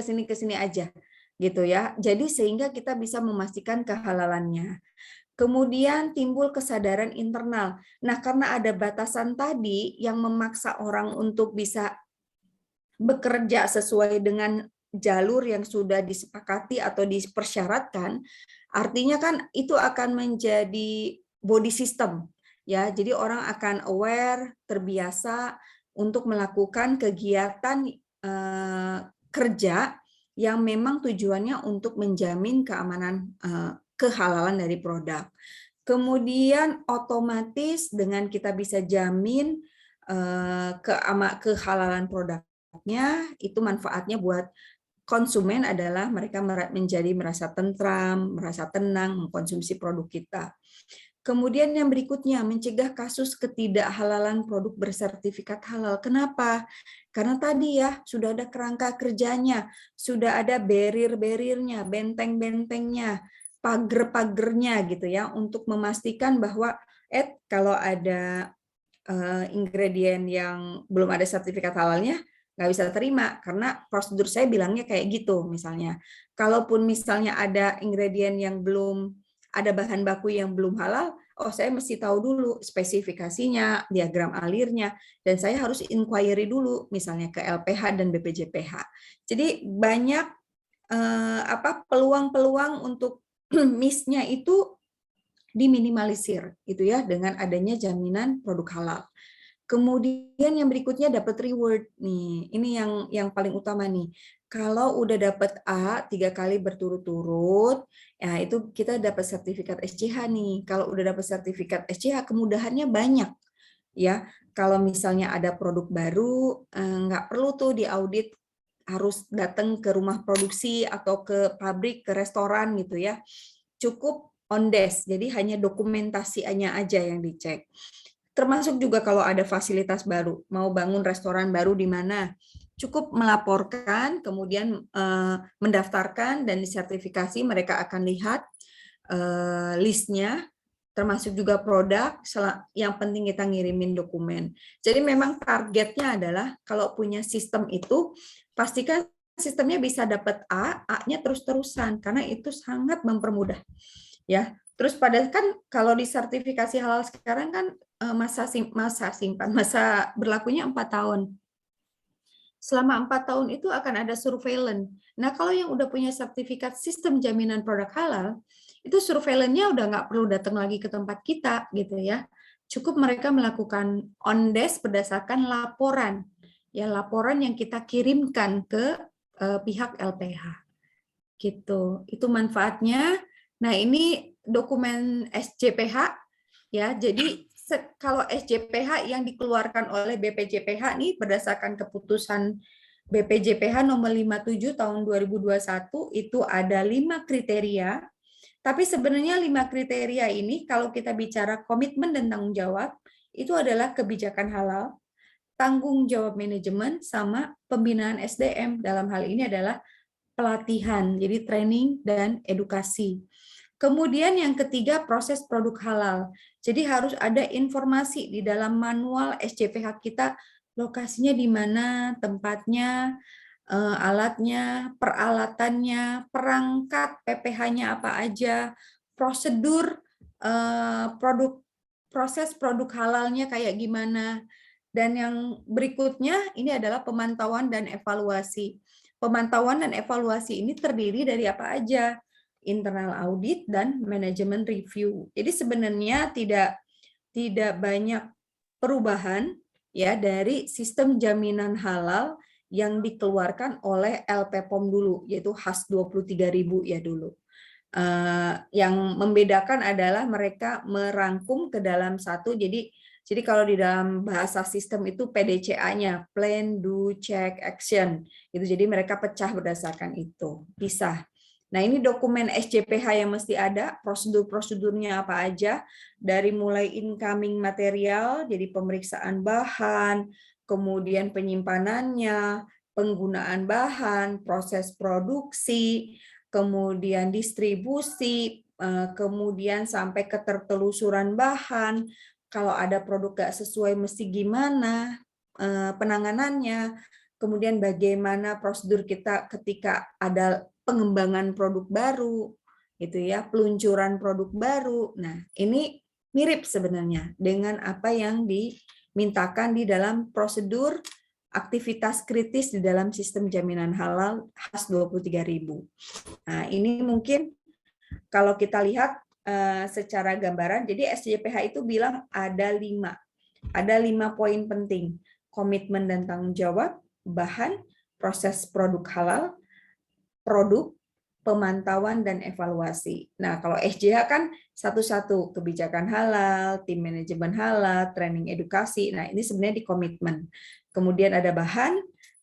aja gitu ya. Jadi sehingga kita bisa memastikan kehalalannya. Kemudian timbul kesadaran internal. Nah, karena ada batasan tadi yang memaksa orang untuk bisa bekerja sesuai dengan jalur yang sudah disepakati atau dipersyaratkan, artinya kan itu akan menjadi body system ya. Jadi orang akan aware, terbiasa untuk melakukan kegiatan kerja yang memang tujuannya untuk menjamin keamanan kehalalan dari produk. Kemudian otomatis dengan kita bisa jamin kehalalan produknya, itu manfaatnya buat konsumen adalah mereka menjadi merasa tentram, merasa tenang mengkonsumsi produk kita. Kemudian yang berikutnya, mencegah kasus ketidakhalalan produk bersertifikat halal. Kenapa? Karena tadi ya, sudah ada kerangka kerjanya, sudah ada barrier-barriernya, benteng-bentengnya, pagar-pagernya gitu ya, untuk memastikan bahwa kalau ada ingredient yang belum ada sertifikat halalnya, nggak bisa terima karena prosedur saya bilangnya kayak gitu misalnya. Kalaupun misalnya ada ingredient yang belum, ada bahan baku yang belum halal, oh saya mesti tahu dulu spesifikasinya, diagram alirnya, dan saya harus inquiry dulu misalnya ke LPH dan BPJPH. Jadi banyak peluang-peluang untuk miss-nya itu diminimalisir gitu ya dengan adanya jaminan produk halal. Kemudian yang berikutnya dapat reward nih. Ini yang paling utama nih. Kalau udah dapat A 3 kali berturut-turut, ya itu kita dapat sertifikat SCH nih. Kalau udah dapat sertifikat SCH, kemudahannya banyak. Ya, kalau misalnya ada produk baru, nggak perlu tuh diaudit, harus datang ke rumah produksi atau ke pabrik, ke restoran gitu ya. Cukup on desk, jadi hanya dokumentasinya aja yang dicek. Termasuk juga kalau ada fasilitas baru, mau bangun restoran baru di mana, cukup melaporkan, kemudian mendaftarkan dan disertifikasi, mereka akan lihat listnya, termasuk juga produk, yang penting kita ngirimin dokumen. Jadi memang targetnya adalah kalau punya sistem itu, pastikan sistemnya bisa dapat A, A-nya terus-terusan, karena itu sangat mempermudah. Ya, terus kan kalau di sertifikasi halal sekarang kan masa berlakunya 4 tahun. Selama 4 tahun itu akan ada surveillance. Nah, kalau yang udah punya sertifikat sistem jaminan produk halal, itu surveillance-nya udah nggak perlu datang lagi ke tempat kita, gitu ya. Cukup mereka melakukan on desk berdasarkan laporan. Ya, laporan yang kita kirimkan ke pihak LPH. Gitu. Itu manfaatnya. Nah, ini dokumen SJPH ya. Jadi kalau SJPH yang dikeluarkan oleh BPJPH nih berdasarkan keputusan BPJPH nomor 57 tahun 2021 itu ada 5 kriteria. Tapi sebenarnya 5 kriteria ini kalau kita bicara komitmen dan tanggung jawab itu adalah kebijakan halal, tanggung jawab manajemen sama pembinaan SDM. Dalam hal ini adalah pelatihan, jadi training dan edukasi. Kemudian yang ketiga proses produk halal. Jadi harus ada informasi di dalam manual SJPH kita, lokasinya di mana, tempatnya, alatnya, peralatannya, perangkat PPH-nya apa aja, prosedur proses produk halalnya kayak gimana. Dan yang berikutnya ini adalah pemantauan dan evaluasi. Pemantauan dan evaluasi ini terdiri dari apa aja? Internal audit dan manajemen review. Jadi sebenarnya tidak banyak perubahan ya dari sistem jaminan halal yang dikeluarkan oleh LPPOM dulu, yaitu HAS 23.000 ya dulu. Yang membedakan adalah mereka merangkum ke dalam satu, jadi kalau di dalam bahasa sistem itu PDCA-nya, Plan, Do, Check, Action. Gitu. Jadi mereka pecah berdasarkan itu, pisah. Nah ini dokumen SJPH yang mesti ada, prosedur-prosedurnya apa aja, dari mulai incoming material, jadi pemeriksaan bahan, kemudian penyimpanannya, penggunaan bahan, proses produksi, kemudian distribusi, kemudian sampai ketertelusuran bahan, kalau ada produk nggak sesuai mesti gimana penanganannya, kemudian bagaimana prosedur kita ketika ada pengembangan produk baru, gitu ya, peluncuran produk baru. Nah, ini mirip sebenarnya dengan apa yang dimintakan di dalam prosedur aktivitas kritis di dalam sistem jaminan halal HAS 23.000. Nah, ini mungkin kalau kita lihat secara gambaran, jadi SJPH itu bilang ada 5 poin penting: komitmen dan tanggung jawab, bahan, proses produk halal, produk, pemantauan dan evaluasi. Nah, kalau SJH kan satu-satu, kebijakan halal, tim manajemen halal, training edukasi. Nah, ini sebenarnya di komitmen. Kemudian ada bahan,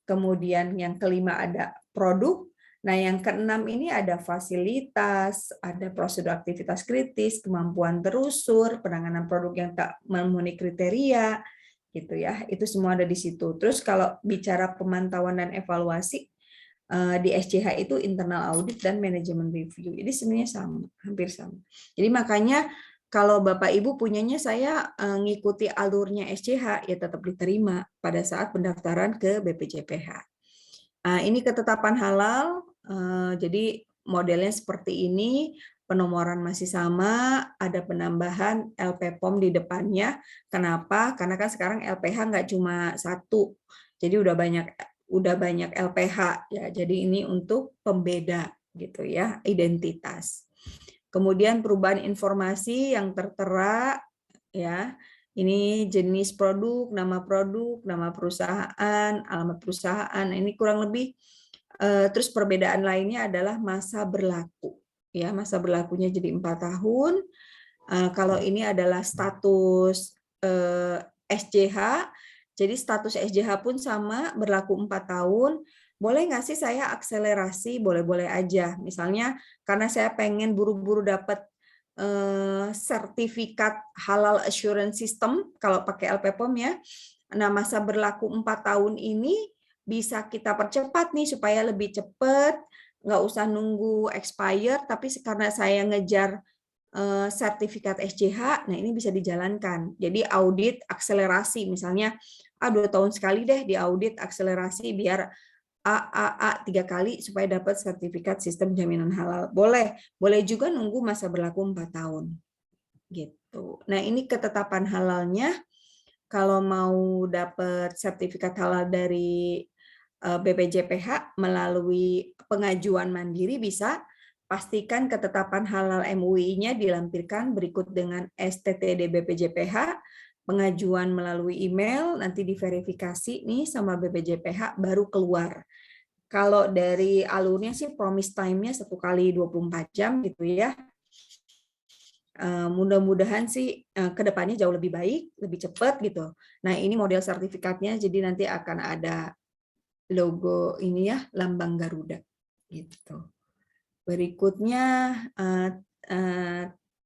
kemudian yang kelima ada produk. Nah, yang keenam ini ada fasilitas, ada prosedur aktivitas kritis, kemampuan terusur, penanganan produk yang tak memenuhi kriteria, gitu ya. Itu semua ada di situ. Terus kalau bicara pemantauan dan evaluasi, di SCH itu internal audit dan manajemen review. Jadi sebenarnya sama, hampir sama. Jadi makanya kalau Bapak Ibu punyanya saya ngikuti alurnya SCH, ya tetap diterima pada saat pendaftaran ke BPJPH. Ini ketetapan halal, jadi modelnya seperti ini, penomoran masih sama, ada penambahan LP-POM di depannya. Kenapa? Karena kan sekarang LPH nggak cuma satu, jadi udah banyak LPH ya. Jadi ini untuk pembeda gitu ya, identitas. Kemudian perubahan informasi yang tertera ya. Ini jenis produk, nama perusahaan, alamat perusahaan. Ini kurang lebih terus perbedaan lainnya adalah masa berlaku. Ya, masa berlakunya jadi 4 tahun. Kalau ini adalah status SJH, jadi status SJH pun sama, berlaku 4 tahun. Boleh nggak sih saya akselerasi? Boleh-boleh aja. Misalnya karena saya pengen buru-buru dapat sertifikat halal assurance system, kalau pakai LPPOM ya. Nah, masa berlaku 4 tahun ini bisa kita percepat nih supaya lebih cepat, nggak usah nunggu expire, tapi karena saya ngejar sertifikat SCH, nah ini bisa dijalankan. Jadi audit akselerasi, misalnya 2 tahun sekali deh di audit akselerasi biar A 3 kali supaya dapat sertifikat sistem jaminan halal. Boleh juga nunggu masa berlaku 4 tahun. Gitu. Nah, ini ketetapan halalnya. Kalau mau dapat sertifikat halal dari BPJPH melalui pengajuan mandiri bisa. Pastikan ketetapan halal MUI-nya dilampirkan berikut dengan STTD BPJPH, pengajuan melalui email, nanti diverifikasi nih sama BPJPH baru keluar. Kalau dari alurnya sih promise time-nya 1 kali 24 jam gitu ya. Mudah-mudahan sih ke depannya jauh lebih baik, lebih cepat gitu. Nah, ini model sertifikatnya, jadi nanti akan ada logo ini ya, lambang Garuda gitu. Berikutnya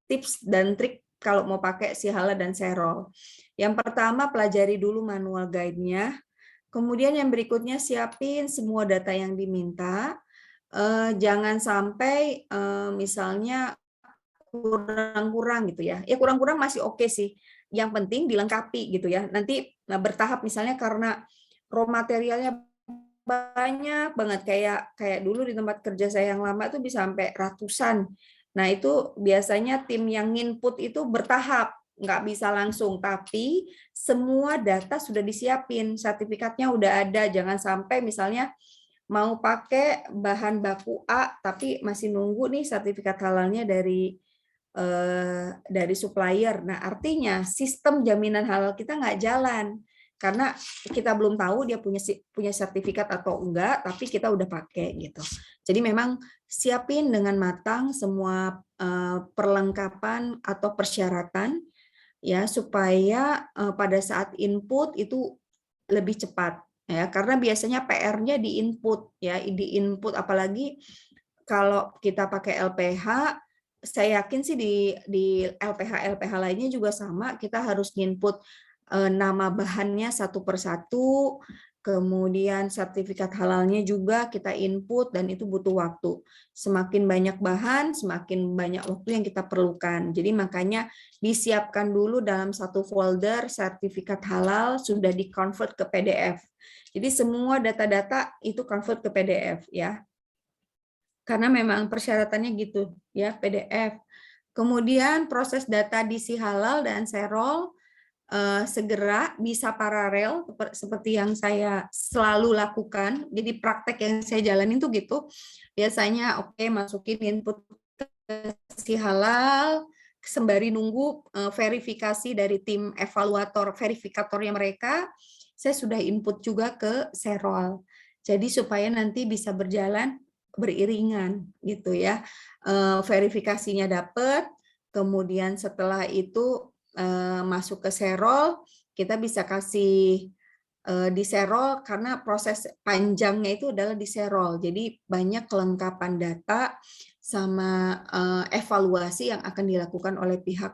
tips dan trik kalau mau pakai Sihala dan Serol. Yang pertama, pelajari dulu manual guide-nya. Kemudian yang berikutnya siapin semua data yang diminta. Jangan sampai misalnya kurang-kurang gitu ya. Ya kurang-kurang masih oke sih. Yang penting dilengkapi gitu ya. Nanti bertahap misalnya karena raw materialnya banyak banget kayak dulu di tempat kerja saya yang lama tuh bisa sampai ratusan. Nah, itu biasanya tim yang input itu bertahap, nggak bisa langsung, tapi semua data sudah disiapin, sertifikatnya udah ada. Jangan sampai misalnya mau pakai bahan baku A tapi masih nunggu nih sertifikat halalnya dari supplier. Nah, artinya sistem jaminan halal kita nggak jalan karena kita belum tahu dia punya sertifikat atau enggak, tapi kita udah pakai gitu. Jadi memang siapin dengan matang semua perlengkapan atau persyaratan ya supaya pada saat input itu lebih cepat ya, karena biasanya PR-nya di input ya, di input apalagi kalau kita pakai LPH. Saya yakin sih di LPH lainnya juga sama, kita harus input nama bahannya satu persatu, kemudian sertifikat halalnya juga kita input dan itu butuh waktu. Semakin banyak bahan, semakin banyak waktu yang kita perlukan. Jadi makanya disiapkan dulu dalam satu folder sertifikat halal sudah di-convert ke PDF. Jadi semua data-data itu convert ke PDF ya. Karena memang persyaratannya gitu ya, PDF. Kemudian proses data di Sihalal dan Serol segera bisa paralel seperti yang saya selalu lakukan. Jadi praktek yang saya jalanin tuh gitu. Biasanya masukin input ke Sihalal sembari nunggu verifikasi dari tim evaluator verifikatornya mereka. Saya sudah input juga ke Serol. Jadi supaya nanti bisa berjalan beriringan gitu ya. Verifikasinya dapat, kemudian setelah itu masuk ke Serol, kita bisa kasih di Serol karena proses panjangnya itu adalah di Serol. Jadi banyak kelengkapan data sama evaluasi yang akan dilakukan oleh pihak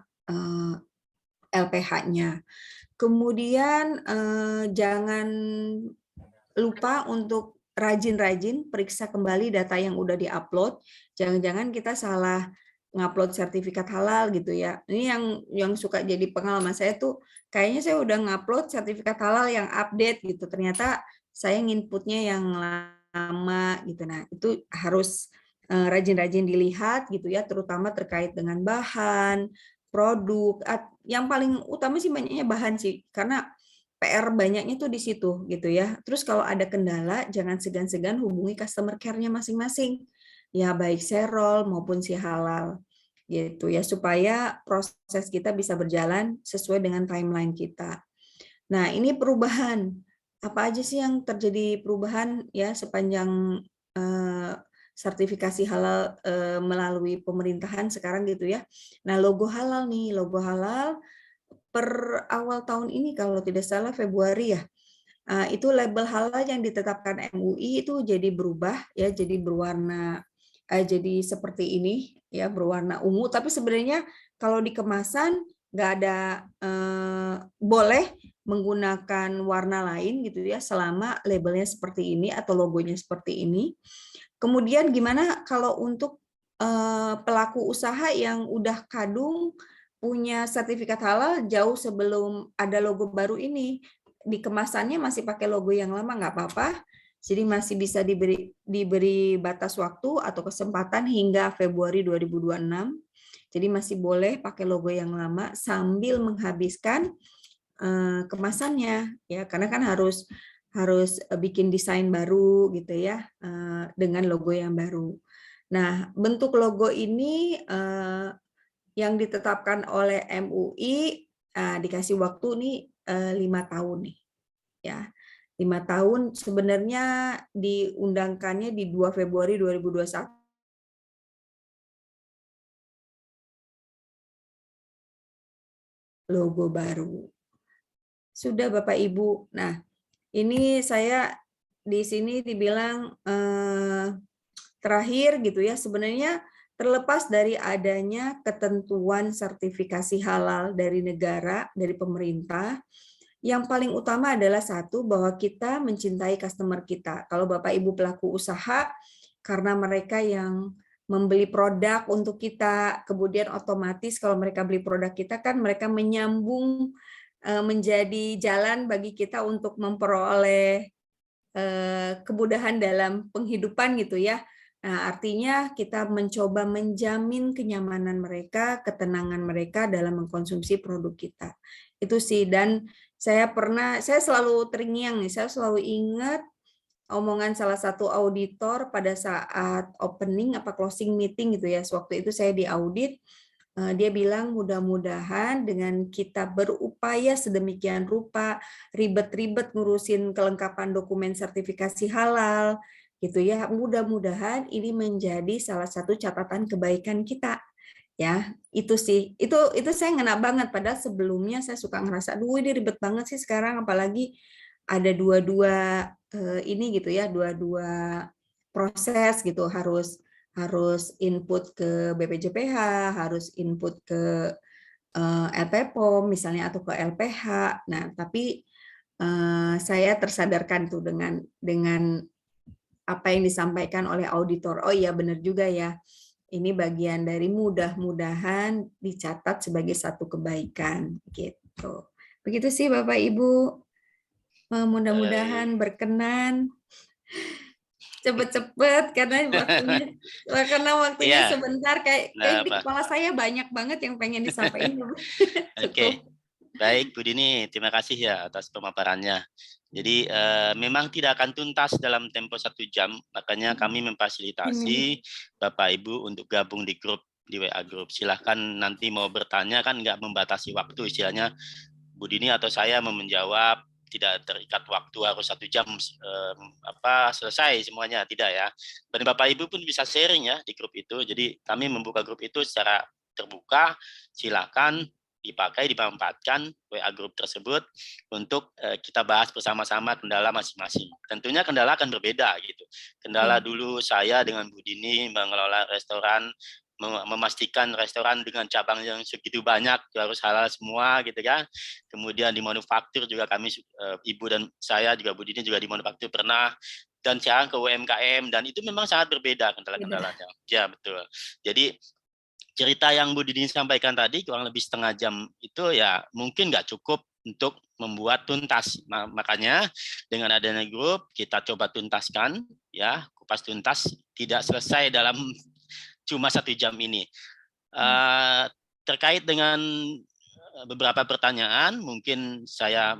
LPH-nya. Kemudian jangan lupa untuk rajin-rajin periksa kembali data yang udah diupload. Jangan-jangan kita salah ngupload sertifikat halal gitu ya. Ini yang suka jadi pengalaman saya tuh, kayaknya saya udah ngupload sertifikat halal yang update gitu. Ternyata saya nginputnya yang lama gitu. Nah, itu harus rajin-rajin dilihat gitu ya, terutama terkait dengan bahan, produk. Yang paling utama sih banyaknya bahan sih, karena PR banyaknya tuh di situ gitu ya. Terus kalau ada kendala, jangan segan-segan hubungi customer care-nya masing-masing. Ya baik Serol maupun si halal gitu ya, supaya proses kita bisa berjalan sesuai dengan timeline kita. Nah, ini perubahan. Apa aja sih yang terjadi perubahan ya sepanjang sertifikasi halal melalui pemerintahan sekarang gitu ya. Nah, logo halal nih, logo halal per awal tahun ini kalau tidak salah Februari ya. Itu label halal yang ditetapkan MUI itu jadi berubah ya, jadi berwarna jadi seperti ini ya, berwarna ungu, tapi sebenarnya kalau di kemasan nggak ada boleh menggunakan warna lain gitu ya, selama labelnya seperti ini atau logonya seperti ini. Kemudian gimana kalau untuk pelaku usaha yang udah kadung punya sertifikat halal jauh sebelum ada logo baru ini, di kemasannya masih pakai logo yang lama nggak apa-apa, jadi masih bisa diberi batas waktu atau kesempatan hingga Februari 2026. Jadi masih boleh pakai logo yang lama sambil menghabiskan kemasannya ya, karena kan harus bikin desain baru gitu ya dengan logo yang baru. Nah, bentuk logo ini yang ditetapkan oleh MUI dikasih waktu nih 5 tahun nih ya. 5 tahun sebenarnya diundangkannya di 2 Februari 2021 logo baru. Sudah Bapak Ibu. Nah, ini saya di sini dibilang terakhir gitu ya, sebenarnya terlepas dari adanya ketentuan sertifikasi halal dari negara, dari pemerintah, yang paling utama adalah satu, bahwa kita mencintai customer kita. Kalau Bapak Ibu pelaku usaha, karena mereka yang membeli produk untuk kita, kemudian otomatis kalau mereka beli produk kita kan mereka menyambung menjadi jalan bagi kita untuk memperoleh kemudahan dalam penghidupan gitu ya. Nah, artinya kita mencoba menjamin kenyamanan mereka, ketenangan mereka dalam mengkonsumsi produk kita. Itu sih, dan saya selalu terngiang nih, saya selalu ingat omongan salah satu auditor pada saat opening apa closing meeting gitu ya. Waktu itu saya diaudit, dia bilang mudah-mudahan dengan kita berupaya sedemikian rupa, ribet-ribet ngurusin kelengkapan dokumen sertifikasi halal, gitu ya. Mudah-mudahan ini menjadi salah satu catatan kebaikan kita. Ya, itu sih. Itu saya ngena banget, padahal sebelumnya saya suka ngerasa, "Duh, ini ribet banget sih sekarang, apalagi ada dua-dua ini gitu ya, dua-dua proses gitu, harus input ke BPJPH, harus input ke LPPOM misalnya atau ke LPH. Nah, tapi saya tersadarkan tuh dengan apa yang disampaikan oleh auditor. Oh iya benar juga ya. Ini bagian dari mudah-mudahan dicatat sebagai satu kebaikan gitu. Begitu sih Bapak Ibu. Mudah-mudahan berkenan cepet-cepet karena waktunya Iya, sebentar, kayak nah, di Pak. kepala saya banyak banget yang pengen disampaikan. Oke, baik Bu Dini, terima kasih ya atas pemaparannya. Jadi memang tidak akan tuntas dalam tempo 1 jam, makanya kami memfasilitasi Bapak Ibu untuk gabung di grup, di WA grup. Silahkan nanti mau bertanya, kan nggak membatasi waktu, istilahnya Bu Dini atau saya mau menjawab, tidak terikat waktu harus 1 jam selesai semuanya, tidak ya. Dan Bapak Ibu pun bisa sharing ya di grup itu. Jadi kami membuka grup itu secara terbuka, silakan dipakai, dimanfaatkan WA grup tersebut untuk kita bahas bersama-sama kendala masing-masing. Tentunya kendala akan berbeda gitu. Kendala dulu saya dengan Bu Dini mengelola restoran, memastikan restoran dengan cabang yang segitu banyak harus halal semua gitu kan. Kemudian di manufaktur juga kami, Ibu dan saya juga, Bu Dini juga di manufaktur pernah, dan sekarang ke UMKM, dan itu memang sangat berbeda kendala-kendalanya. Ya betul. Jadi cerita yang Bu Dini sampaikan tadi kurang lebih setengah jam itu ya mungkin nggak cukup untuk membuat tuntas. Makanya dengan adanya grup kita coba tuntaskan, ya kupas tuntas, tidak selesai dalam cuma 1 jam ini. Terkait dengan beberapa pertanyaan, mungkin saya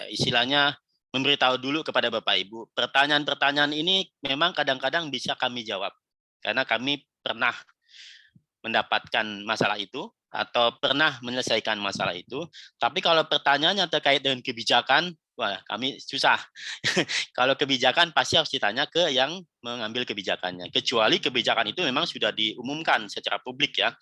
istilahnya memberitahu dulu kepada Bapak Ibu. Pertanyaan-pertanyaan ini memang kadang-kadang bisa kami jawab karena kami pernah mendapatkan masalah itu atau pernah menyelesaikan masalah itu. Tapi kalau pertanyaannya terkait dengan kebijakan, wah kami susah. Kalau kebijakan pasti harus ditanya ke yang mengambil kebijakannya. Kecuali kebijakan itu memang sudah diumumkan secara publik ya.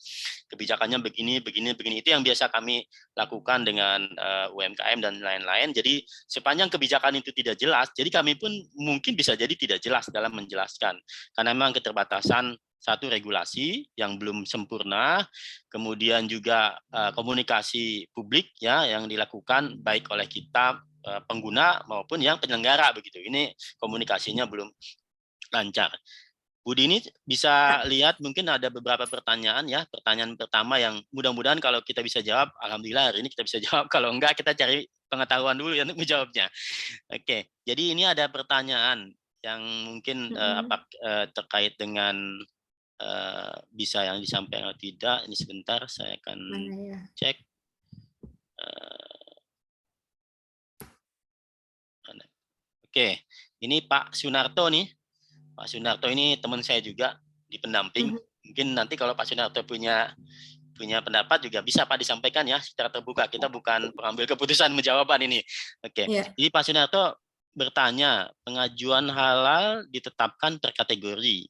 Kebijakannya begini, begini, begini. Itu yang biasa kami lakukan dengan UMKM dan lain-lain. Jadi sepanjang kebijakan itu tidak jelas, jadi kami pun mungkin bisa jadi tidak jelas dalam menjelaskan. Karena memang keterbatasan satu regulasi yang belum sempurna, kemudian juga komunikasi publik ya yang dilakukan baik oleh kita pengguna maupun yang penyelenggara begitu. Ini komunikasinya belum lancar. Bu Dini bisa lihat mungkin ada beberapa pertanyaan ya. Pertanyaan pertama yang mudah-mudahan kalau kita bisa jawab, alhamdulillah hari ini kita bisa jawab. Kalau enggak kita cari pengetahuan dulu ya untuk menjawabnya. Oke, jadi ini ada pertanyaan yang mungkin terkait dengan bisa yang disampaikan atau tidak. Ini sebentar saya akan cek. Oke, ini Pak Sunarto nih. Pak Sunarto ini teman saya juga di pendamping. Mungkin nanti kalau Pak Sunarto punya pendapat juga bisa Pak disampaikan ya secara terbuka. Kita bukan pengambil keputusan menjawaban ini. Oke. Jadi Pak Sunarto bertanya, pengajuan halal ditetapkan per kategori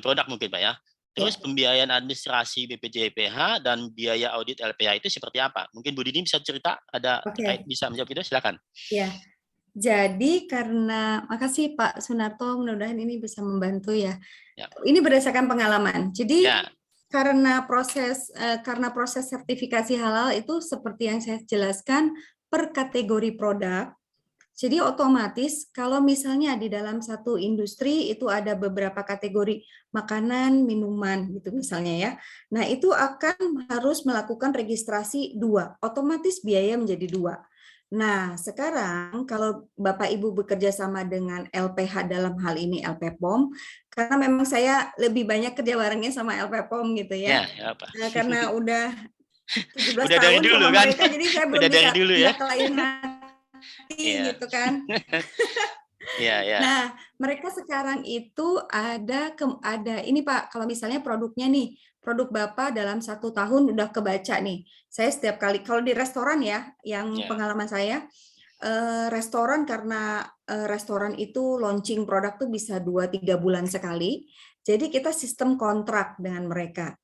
produk mungkin Pak ya. Terus pembiayaan administrasi BPJPH dan biaya audit LPH itu seperti apa? Mungkin Bu Dini bisa cerita, bisa menjawab itu, silakan. Ya, jadi makasih Pak Sunarto, mudah-mudahan ini bisa membantu ya. Ini berdasarkan pengalaman. Jadi karena proses sertifikasi halal itu seperti yang saya jelaskan per kategori produk. Jadi otomatis kalau misalnya di dalam satu industri itu ada beberapa kategori makanan, minuman gitu misalnya ya. Nah, itu akan harus melakukan registrasi 2. Otomatis biaya menjadi 2. Nah, sekarang kalau Bapak Ibu bekerja sama dengan LPH dalam hal ini LPPOM, karena memang saya lebih banyak kerja barengnya sama LPPOM gitu ya. Nah, karena udah 17 udah tahun dari dulu, sama kan? mereka, jadi saya belum bisa klien gitu kan. Nah, mereka sekarang itu ada ini Pak, kalau misalnya produknya nih, produk Bapak dalam 1 tahun udah kebaca nih. Saya setiap kali, kalau di restoran ya, yang pengalaman saya, restoran karena restoran itu launching produk tuh bisa 2-3 bulan sekali. Jadi kita sistem kontrak dengan mereka.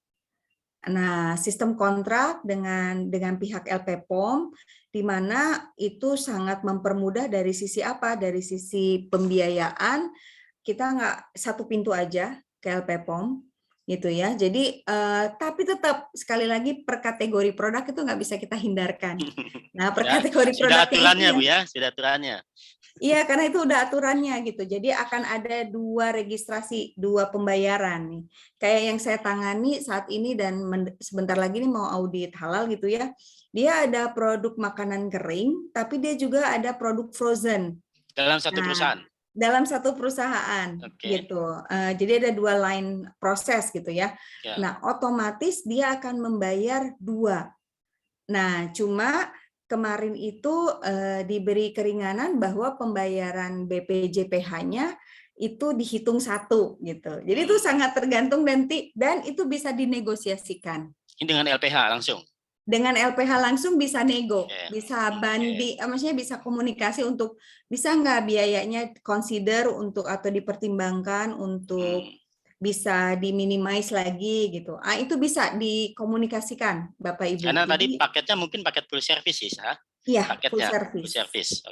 Nah, sistem kontrak dengan pihak LPPOM, di mana itu sangat mempermudah dari sisi apa? Dari sisi pembiayaan, kita nggak satu pintu aja ke LPPOM, gitu ya. Jadi, tapi tetap sekali lagi per kategori produk itu nggak bisa kita hindarkan. Nah, per kategori sudah produknya aturannya Bu ya, sudah aturannya. Iya, karena itu udah aturannya gitu. Jadi akan ada 2 registrasi, 2 pembayaran nih. Kayak yang saya tangani saat ini dan sebentar lagi nih mau audit halal gitu ya. Dia ada produk makanan kering, tapi dia juga ada produk frozen. Dalam satu perusahaan? Dalam satu perusahaan gitu. Jadi ada 2 line proses gitu ya. Nah, otomatis dia akan membayar 2. Nah, cuma kemarin itu diberi keringanan bahwa pembayaran BPJPH-nya itu dihitung 1 gitu. Jadi itu sangat tergantung dan itu bisa dinegosiasikan. Ini dengan LPH langsung? Dengan LPH langsung bisa nego, bisa banding, maksudnya bisa komunikasi untuk bisa nggak biayanya consider untuk atau dipertimbangkan untuk bisa diminimize lagi gitu. Itu bisa dikomunikasikan Bapak Ibu. Karena tadi paketnya mungkin paket full service ya? Iya, paketnya full service.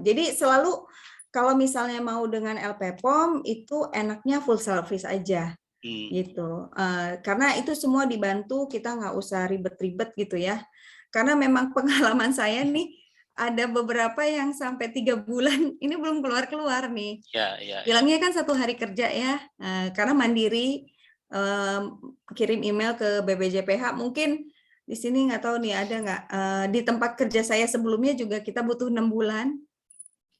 Jadi selalu kalau misalnya mau dengan LPPOM itu enaknya full service aja. Gitu. Karena itu semua dibantu, kita nggak usah ribet-ribet gitu ya. Karena memang pengalaman saya nih ada beberapa yang sampai 3 bulan ini belum keluar-keluar nih. Bilangnya kan 1 hari kerja ya, karena mandiri kirim email ke BPJPH. Mungkin di sini nggak tahu nih ada nggak, di tempat kerja saya sebelumnya juga kita butuh 6 bulan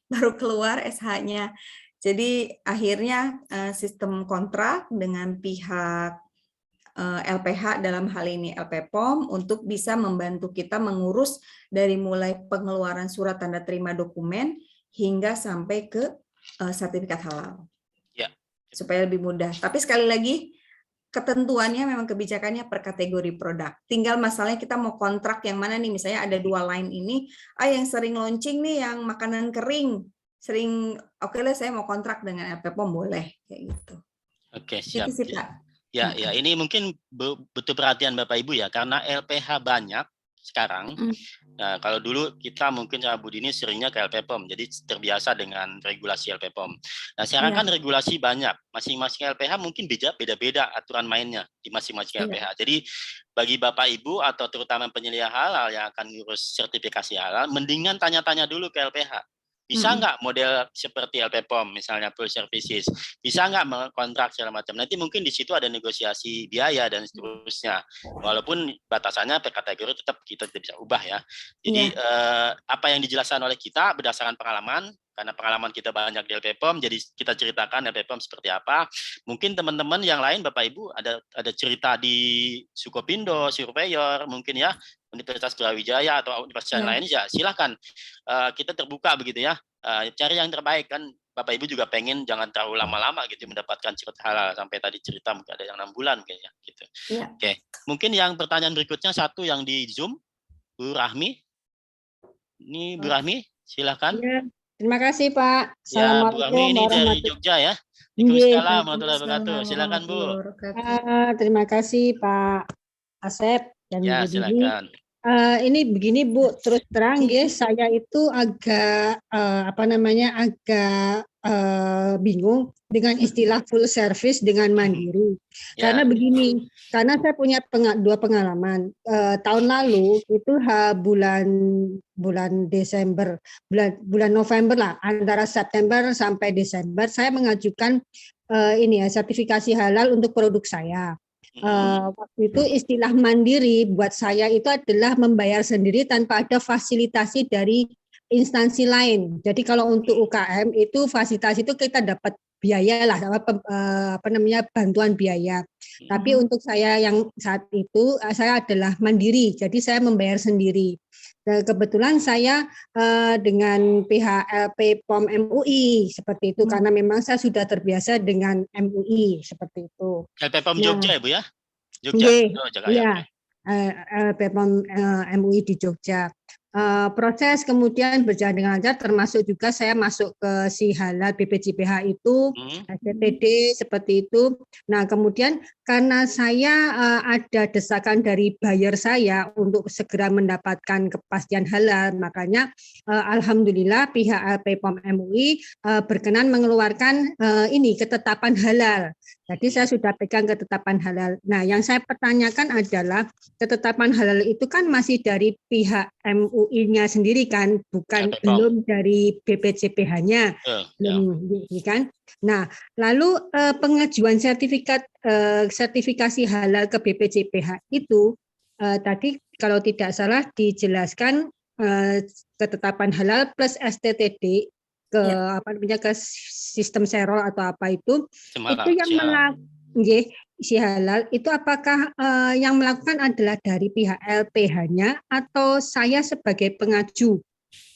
baru keluar SH-nya. Jadi akhirnya sistem kontrak dengan pihak LPH dalam hal ini LP POM untuk bisa membantu kita mengurus dari mulai pengeluaran surat tanda terima dokumen hingga sampai ke sertifikat halal. Ya. Supaya lebih mudah. Tapi sekali lagi ketentuannya memang kebijakannya per kategori produk. Tinggal masalahnya kita mau kontrak yang mana nih, misalnya ada 2 line ini, yang sering launching nih yang makanan kering, oke lah saya mau kontrak dengan LP POM boleh kayak gitu. Oke, siap. Itu sih Pak. Ya, ini mungkin butuh perhatian Bapak Ibu ya, karena LPH banyak sekarang. Nah, kalau dulu kita mungkin sama Bu Dini seringnya ke LP POM, jadi terbiasa dengan regulasi LP POM. Nah, sekarang kan regulasi banyak, masing-masing LPH mungkin beda-beda aturan mainnya di masing-masing LPH. Jadi bagi Bapak Ibu atau terutama penyelia halal yang akan ngurus sertifikasi halal, mendingan tanya-tanya dulu ke LPH. Bisa nggak model seperti LP POM misalnya full services, bisa nggak mengkontrak segala macam. Nanti mungkin di situ ada negosiasi biaya dan seterusnya. Walaupun batasannya per kategori tetap kita tidak bisa ubah ya. Jadi apa yang dijelaskan oleh kita berdasarkan pengalaman, karena pengalaman kita banyak di LP POM, jadi kita ceritakan LP POM seperti apa. Mungkin teman-teman yang lain Bapak Ibu ada cerita di Sukopindo, Surveyor mungkin ya, Universitas Brawijaya atau universitas yang lain ya silakan, kita terbuka begitu ya, cari yang terbaik kan. Bapak Ibu juga pengen jangan terlalu lama-lama gitu mendapatkan surat halal, sampai tadi cerita mungkin ada yang 6 bulan kayaknya gitu. Oke, mungkin yang pertanyaan berikutnya satu yang di Zoom, Bu Rahmi. Ini Bu Rahmi, silakan. Ya, terima kasih Pak. Ya, Bu Rahmi ini dari Jogja ya. Waalaikumsalam warahmatullahi wabarakatuh. Silakan Bu. Terima kasih Pak Asep dan Bu Dini. Silakan. Ini begini Bu, terus terang ya, saya itu agak agak bingung dengan istilah full service dengan mandiri. Karena begini, karena saya punya 2 pengalaman. Tahun lalu itu bulan Desember, bulan November lah, antara September sampai Desember saya mengajukan sertifikasi halal untuk produk saya. Waktu itu istilah mandiri buat saya itu adalah membayar sendiri tanpa ada fasilitasi dari instansi lain. Jadi kalau untuk UKM itu fasilitasi itu kita dapat biaya lah, bantuan biaya. Tapi untuk saya yang saat itu saya adalah mandiri, jadi saya membayar sendiri. Dan kebetulan saya dengan pihak LP POM MUI seperti itu, karena memang saya sudah terbiasa dengan MUI seperti itu. LP POM Jogja ya Bu ya? Jogja. Iya, LP POM MUI di Jogja. Proses kemudian berjalan dengan lancar, termasuk juga saya masuk ke si halal BPJPH itu, STTD seperti itu. Nah kemudian karena saya ada desakan dari buyer saya untuk segera mendapatkan kepastian halal, makanya alhamdulillah pihak LP POM MUI berkenan mengeluarkan ketetapan halal. Jadi saya sudah pegang ketetapan halal. Nah yang saya pertanyakan adalah ketetapan halal itu kan masih dari pihak MUI-nya sendiri kan, belum dari BPJPH-nya, kan? Nah, lalu pengajuan sertifikasi halal ke BPJPH itu tadi kalau tidak salah dijelaskan ketetapan halal plus STTD ke sistem serol atau apa itu yang si halal itu apakah yang melakukan adalah dari pihak LPH-nya atau saya sebagai pengaju.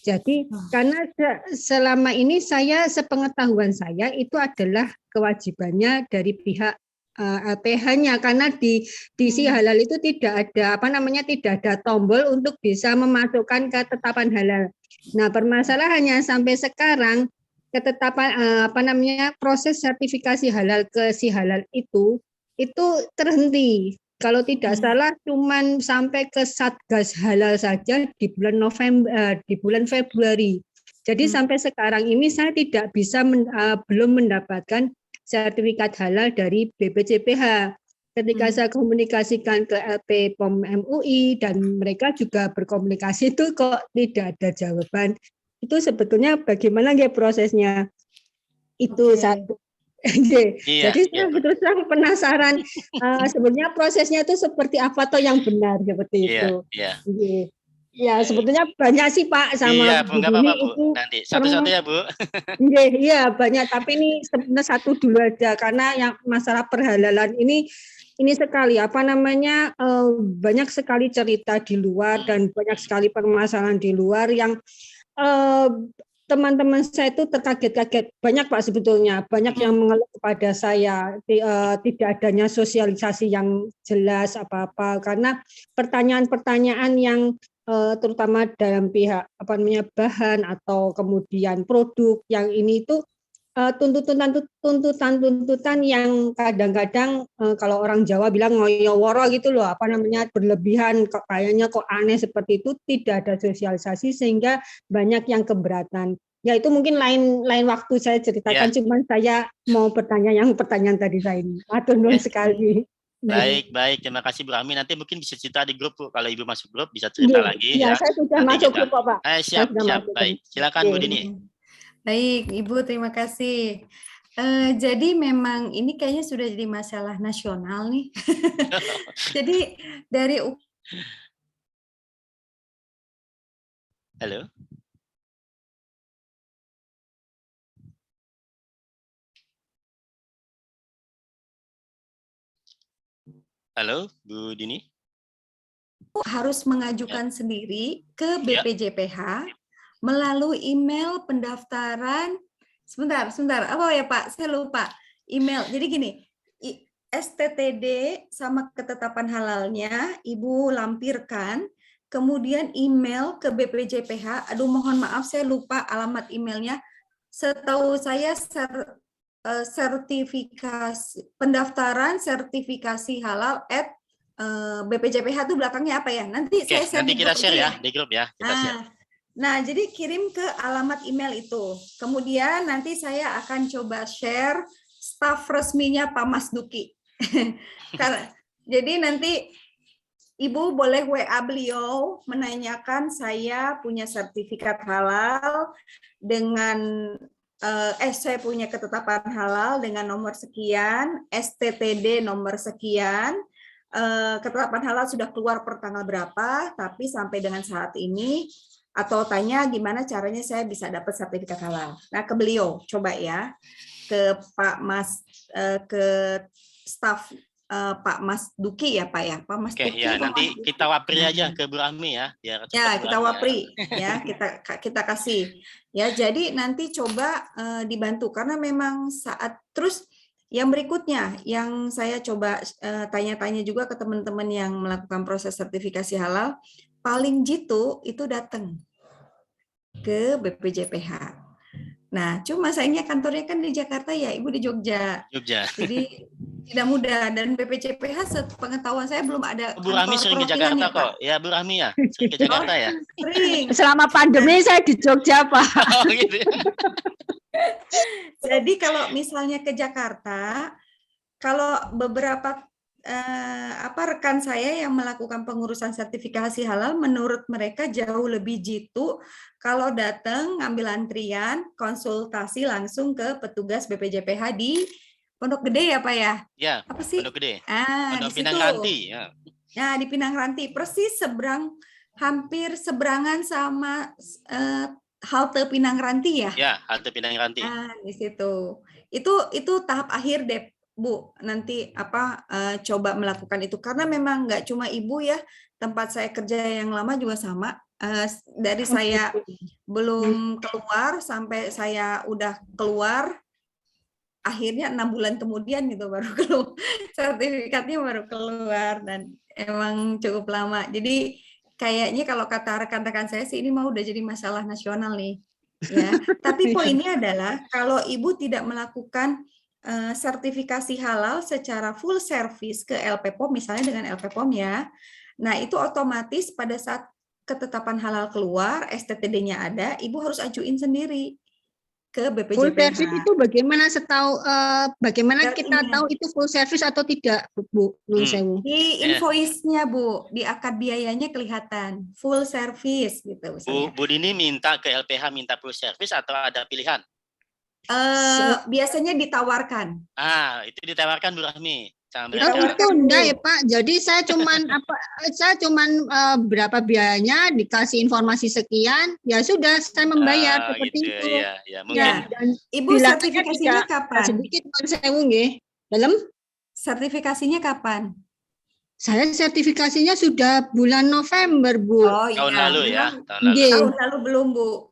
Jadi karena selama ini sepengetahuan saya itu adalah kewajibannya dari pihak LPH-nya, karena di si halal itu tidak ada tidak ada tombol untuk bisa memasukkan ketetapan halal. Nah, permasalahannya sampai sekarang ketetapan proses sertifikasi halal ke si halal itu terhenti. Kalau tidak salah cuman sampai ke Satgas Halal saja di bulan Februari. Jadi sampai sekarang ini saya tidak bisa belum mendapatkan sertifikat halal dari BPJPH. Ketika saya komunikasikan ke LP POM MUI dan mereka juga berkomunikasi itu kok tidak ada jawaban. Itu sebetulnya bagaimana ya prosesnya? Itu satu. Iya, Jadi iya, saya terus terang penasaran sebenarnya prosesnya itu seperti apa toh yang benar seperti iya, itu. iya. Ya sebetulnya banyak sih Pak sama Iya, Bu, Bu nggak Dini apa-apa, Bu. itu Nanti satu-satu ya, Bu. iya banyak, tapi ini sebenarnya satu dulu aja karena yang masalah perhalalan ini sekali apa namanya banyak sekali cerita di luar dan banyak sekali permasalahan di luar yang teman-teman saya itu terkaget-kaget banyak Pak sebetulnya banyak yang mengeluh kepada saya tidak adanya sosialisasi yang jelas apa-apa karena pertanyaan-pertanyaan yang terutama dalam pihak apa namanya bahan atau kemudian produk yang ini itu tuntutan yang kadang-kadang kalau orang Jawa bilang ngoyo-woro gitu loh apa namanya berlebihan kayaknya kok aneh seperti itu tidak ada sosialisasi sehingga banyak yang keberatan. Ya itu mungkin lain waktu saya ceritakan cuman saya mau pertanyaan tadi saya ini. Matur nuwun sekali. Baik, terima kasih Bu Ami. Nanti mungkin bisa cerita di grup, Bu. Kalau Ibu masuk grup bisa cerita lagi ya. ya. Saya sudah Nanti masuk grup Pak. Siap. Baik, silakan Bu Dini. Baik, Ibu terima kasih. Jadi memang ini kayaknya sudah jadi masalah nasional nih. Jadi dari Halo. Halo, Bu Dini. Harus mengajukan sendiri ke BPJPH melalui email pendaftaran. Sebentar, apa ya Pak? Saya lupa. Email. Jadi gini, STTD sama ketetapan halalnya Ibu lampirkan, kemudian email ke BPJPH. Aduh, mohon maaf saya lupa alamat emailnya. Setahu saya sertifikasi pendaftaran sertifikasi halal BPJPH itu belakangnya apa ya? Nanti nanti kita share ya di grup ya. Kita share. Nah, jadi kirim ke alamat email itu. Kemudian nanti saya akan coba share staf resminya Pak Mas Duki. Jadi nanti Ibu boleh WA beliau menanyakan saya punya sertifikat halal dengan saya punya ketetapan halal dengan nomor sekian, STTD nomor sekian. Ketetapan halal sudah keluar per tanggal berapa, tapi sampai dengan saat ini atau tanya gimana caranya saya bisa dapat sertifikat halal. Nah, ke beliau coba ya, ke Pak Mas, ke staf Pak Mas Duki ya Pak ya, Pak Mas Duki. Ya nanti kita wapri aja ke Bu Ami ya. Biar kita wapri ya, kita kasih ya. Jadi nanti coba dibantu karena memang saat terus. Yang berikutnya, yang saya coba tanya-tanya juga ke teman-teman yang melakukan proses sertifikasi halal, paling jitu itu datang ke BPJPH. Nah, cuma sayangnya kantornya kan di Jakarta ya, Ibu di Jogja. Jadi tidak mudah dan BPJPH sepengetahuan saya belum ada. Bu Rami sering ke Jakarta kok. Ya Bu Rami ya, sering ke Jakarta ya. Sering. Selama pandemi saya di Jogja Pak. Oh, gitu. Jadi kalau misalnya ke Jakarta, kalau beberapa rekan saya yang melakukan pengurusan sertifikasi halal, menurut mereka jauh lebih jitu kalau datang ngambil antrian, konsultasi langsung ke petugas BPJPH di Pondok Gede ya Pak ya? Ya, apa sih? Pondok Gede. Pondok Pinang Ranti. Ya. Nah, di Pinang Ranti, persis hampir seberangan sama halte Pinang Ranti ya? Ya, halte Pinang Ranti. Di situ. Itu tahap akhir deh, Bu. Nanti coba melakukan itu karena memang nggak cuma Ibu ya, tempat saya kerja yang lama juga sama. Dari saya belum keluar sampai saya udah keluar, akhirnya 6 bulan kemudian gitu baru keluar sertifikatnya baru keluar dan emang cukup lama. Jadi kayaknya kalau kata rekan-rekan saya sih ini mau udah jadi masalah nasional nih. Ya, tapi poinnya adalah kalau Ibu tidak melakukan sertifikasi halal secara full service ke LPPOM misalnya dengan LPPOM ya. Nah, itu otomatis pada saat ketetapan halal keluar, STTD-nya ada, Ibu harus ajuin sendiri ke BPJPH. Full service itu bagaimana kita tahu itu full service atau tidak, Bu? Di invoice-nya, Bu, di akad biayanya kelihatan full service gitu. Bu Dini minta ke LPH minta full service atau ada pilihan? Biasanya ditawarkan. Itu ditawarkan Bu Rahmi sama Oh, mereka. itu enggak ya Pak. Jadi saya cuman berapa biayanya, dikasih informasi sekian, ya sudah saya membayar seperti Gitu, itu. ya, Ya. Ya, dan Ibu bilangnya sertifikasinya tidak kapan? sedikit sewu nggih. Dalam Sertifikasinya kapan? saya sertifikasinya sudah bulan November, Bu. Oh Tahun iya, lalu ya, memang tahun lalu. Nggih. tahun lalu belum Bu,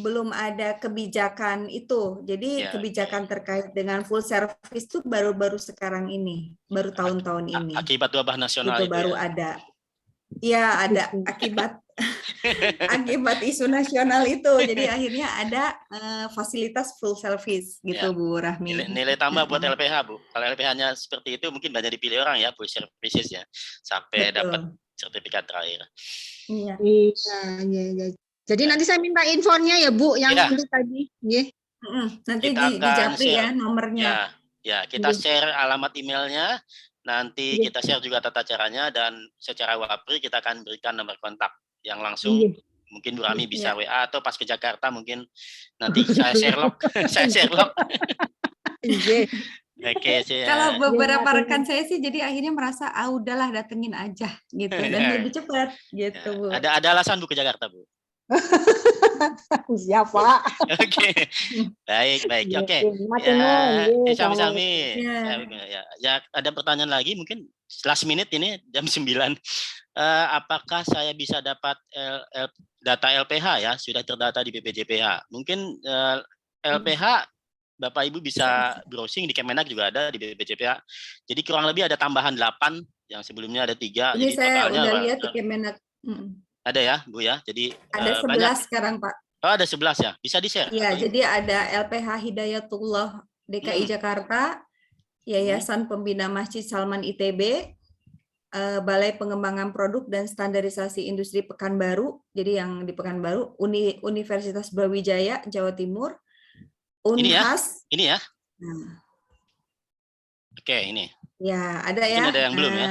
belum ada kebijakan itu. Jadi Ya, kebijakan terkait dengan full service itu baru-baru sekarang ini, baru tahun-tahun ini. Akibat wabah nasional Itu itu baru ya. ada. Iya, ada akibat isu nasional itu. Jadi akhirnya ada fasilitas full service gitu Ya. Bu Rahmi. Nilai tambah buat LPH Bu. Kalau LPH-nya seperti itu mungkin banyak dipilih orang ya, full services ya, sampai dapat sertifikat terakhir. Iya. Iya. Jadi nanti saya minta infonya ya Bu, yang Ya. untuk tadi. Nggih. Nanti Kita di akan Japri ya share. nomornya. Ya, kita share alamat emailnya. Nanti kita share juga tata caranya, dan secara WhatsApp kita akan berikan nomor kontak yang langsung. Mungkin Bu Rami bisa WA, atau pas ke Jakarta mungkin nanti saya Sherlock. Saya Sherlock. Oke, Kalau beberapa rekan saya sih jadi akhirnya merasa udahlah datengin aja gitu dan lebih cepat gitu Bu. Ada alasan Bu ke Jakarta Bu? Siapa? Oke. Baik. Oke. Ya, sami-sami. Ya, ada pertanyaan lagi mungkin last minute ini jam 9. Apakah saya bisa dapat data LPH ya? Sudah terdata di BPJPH. Mungkin LPH Bapak Ibu bisa browsing di Kemenak, juga ada di BPJPH. Jadi kurang lebih ada tambahan 8 yang sebelumnya ada 3. Ini jadi saya totalnya udah lihat di Kemenak. Ada ya, Bu ya. Jadi ada 11 banyak sekarang, Pak. Oh, ada 11 ya. Bisa di-share? Iya, jadi ada LPH Hidayatullah DKI Jakarta, Yayasan Pembina Masjid Salman ITB, Balai Pengembangan Produk dan Standarisasi Industri Pekanbaru. Jadi yang di Pekanbaru, Universitas Brawijaya Jawa Timur, Unhas. Ini ya. Oke, ini. Ya, ada mungkin ya. Ada yang belum ya.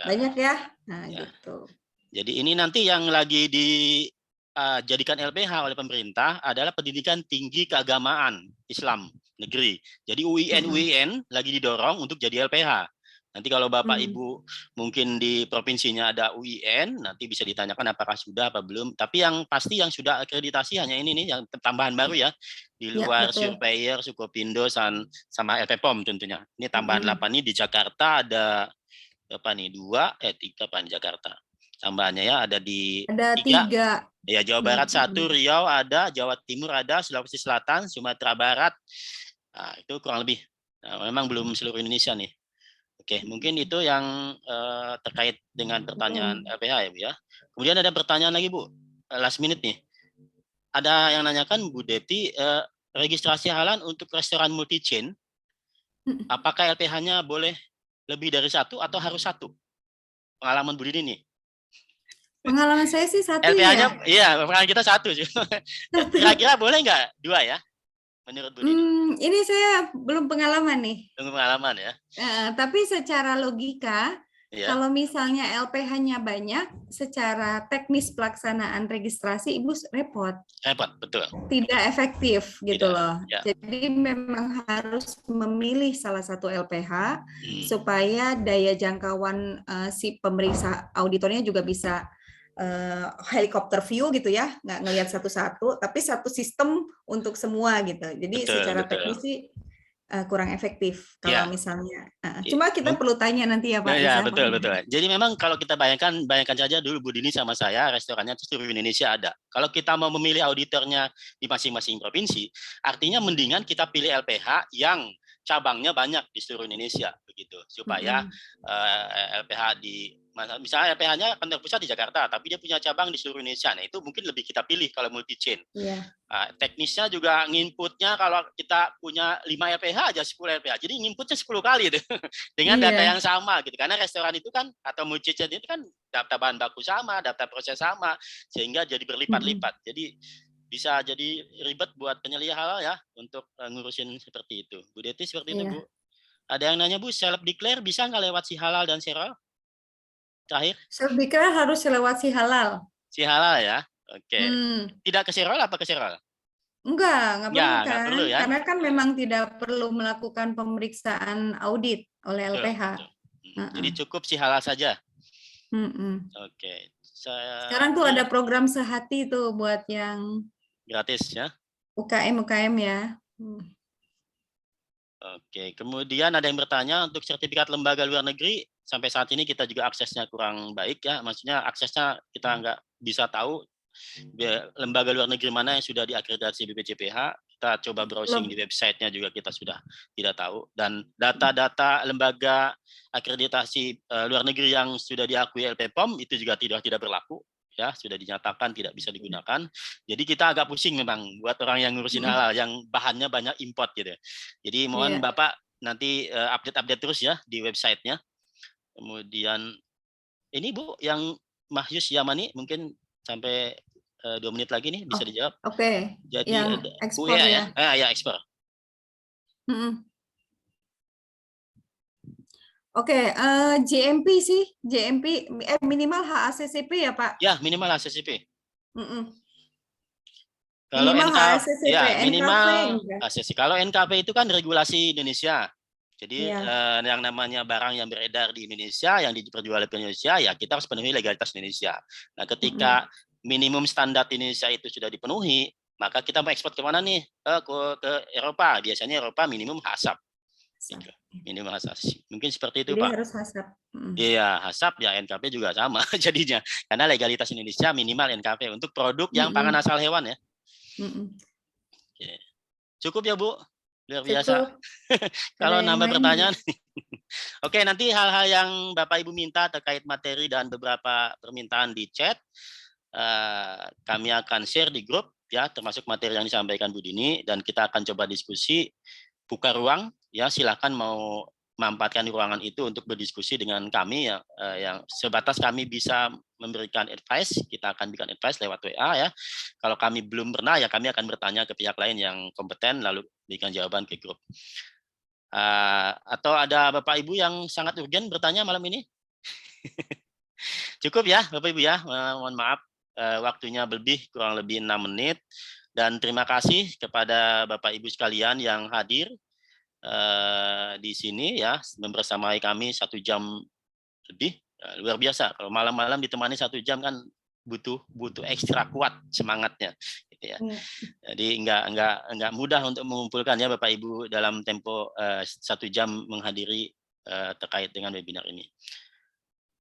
Banyak ya. Nah, gitu. Jadi ini nanti yang lagi dijadikan LPH oleh pemerintah adalah pendidikan tinggi keagamaan Islam negeri. Jadi UIN lagi didorong untuk jadi LPH. Nanti kalau Bapak Ibu mungkin di provinsinya ada UIN, nanti bisa ditanyakan apakah sudah apa belum. Tapi yang pasti yang sudah akreditasi hanya ini nih, yang tambahan baru ya. Di luar Surveyor, Sukopindo, sama LPPOM tentunya. Ini tambahan 8 nih. Di Jakarta ada berapa nih? 3 Pak di Jakarta. Tambahannya ya ada 3. Ya, Jawa Barat 1, Riau ada, Jawa Timur ada, Sulawesi Selatan, Sumatera Barat. Nah, itu kurang lebih. Nah, memang belum seluruh Indonesia nih. Oke, mungkin itu yang terkait dengan pertanyaan LPH ya Bu ya. Kemudian ada pertanyaan lagi Bu, last minute nih. Ada yang nanyakan Bu Deti, registrasi halal untuk restoran multi chain, apakah LPH-nya boleh lebih dari 1 atau harus 1? Pengalaman Bu Dini nih. Pengalaman saya sih 1 LPH-nya, ya. Iya, pengalaman kita 1. Kira-kira boleh nggak 2 ya? Menurut Bu Dini? Ini saya belum pengalaman nih. Belum pengalaman ya. Tapi secara logika, kalau misalnya LPH-nya banyak, secara teknis pelaksanaan registrasi Ibu repot. Repot, betul. Tidak efektif gitu loh. Ya. Jadi memang harus memilih salah satu LPH supaya daya jangkauan si pemeriksa auditornya juga bisa helikopter view gitu ya, nggak ngelihat satu-satu, tapi satu sistem untuk semua gitu. Jadi secara teknis sih kurang efektif kalau misalnya. Cuma kita perlu tanya nanti ya Pak. Ya, betul. Jadi memang kalau kita bayangkan saja dulu Bu Dini sama saya, restorannya di seluruh Indonesia ada. Kalau kita mau memilih auditornya di masing-masing provinsi, artinya mendingan kita pilih LPH yang cabangnya banyak di seluruh Indonesia begitu, supaya LPH misalnya LPH-nya kantor pusat di Jakarta, tapi dia punya cabang di seluruh Indonesia. Nah, itu mungkin lebih kita pilih kalau multi chain. Teknisnya juga nginputnya, kalau kita punya 5 LPH aja 10 LPH. Jadi nginputnya 10 kali itu dengan data yang sama gitu. Karena restoran itu kan, atau multi chain itu kan data bahan baku sama, data proses sama, sehingga jadi berlipat-lipat. Jadi bisa jadi ribet buat penyelia halal ya untuk ngurusin seperti itu. Bu Deti seperti itu Bu. Ada yang nanya Bu, self declare bisa nggak lewat si halal dan serol? Terakhir. Self declare harus lewat si halal. Si halal ya. Oke. Tidak ke serol apa ke serol? Enggak perlu Nggak kan? perlu ya. Karena kan memang tidak perlu melakukan pemeriksaan audit oleh Betul, LPH. betul. Jadi cukup si halal saja. Oke, saya Sekarang tuh ada program sehati tuh buat yang gratis ya. UKM ya. Oke, kemudian ada yang bertanya untuk sertifikat lembaga luar negeri, sampai saat ini kita juga aksesnya kurang baik ya, maksudnya aksesnya kita nggak bisa tahu lembaga luar negeri mana yang sudah diakreditasi BPJPH, kita coba browsing di websitenya juga kita sudah tidak tahu, dan data-data lembaga akreditasi luar negeri yang sudah diakui LPPOM itu juga tidak berlaku. Ya, sudah dinyatakan tidak bisa digunakan. Jadi kita agak pusing memang buat orang yang ngurusin halal, yang bahannya banyak import gitu. Jadi mohon Bapak nanti update terus ya di websitenya. Kemudian ini Bu, yang Mahyus Yamani mungkin sampai 2 menit lagi nih bisa dijawab. Oke. Jadi yang ekspor ya. Ya ekspor. Oke, JMP sih, JMP minimal HACCP ya Pak? Ya, minimal HACCP. Kalau Minimal NKP, ya minimal NKP HACCP. Kalau NKP itu kan regulasi Indonesia. Jadi yang namanya barang yang beredar di Indonesia, yang diperjualbelikan ke Indonesia, ya kita harus penuhi legalitas Indonesia. Nah, ketika minimum standar Indonesia itu sudah dipenuhi, maka kita mau ekspor kemana nih? Ke Eropa. Biasanya Eropa minimum HACCP. Gitu. Minimum HACCP. Mungkin seperti itu, jadi Pak. harus HACCP. Iya, HACCP ya NKP juga sama jadinya. Karena legalitas Indonesia minimal NKP untuk produk yang pangan asal hewan ya. Oke. Cukup ya Bu, luar biasa. Kalau nambah pertanyaan. Oke, nanti hal-hal yang Bapak Ibu minta terkait materi dan beberapa permintaan di chat, kami akan share di grup ya, termasuk materi yang disampaikan Bu Dini, dan kita akan coba diskusi, buka ruang ya, silakan mau memanfaatkan ruangan itu untuk berdiskusi dengan kami ya, yang sebatas kami bisa memberikan advice, kita akan berikan advice lewat WA ya. Kalau kami belum pernah ya kami akan bertanya ke pihak lain yang kompeten lalu berikan jawaban ke grup. Atau ada Bapak Ibu yang sangat urgen bertanya malam ini? Cukup ya Bapak Ibu ya, mohon maaf waktunya kurang lebih 6 menit, dan terima kasih kepada Bapak Ibu sekalian yang hadir di sini ya, membersamai kami 1 jam lebih. Luar biasa, kalau malam-malam ditemani 1 jam kan butuh ekstra kuat semangatnya gitu ya. Jadi enggak mudah untuk mengumpulkan ya Bapak Ibu dalam tempo 1 jam menghadiri terkait dengan webinar ini.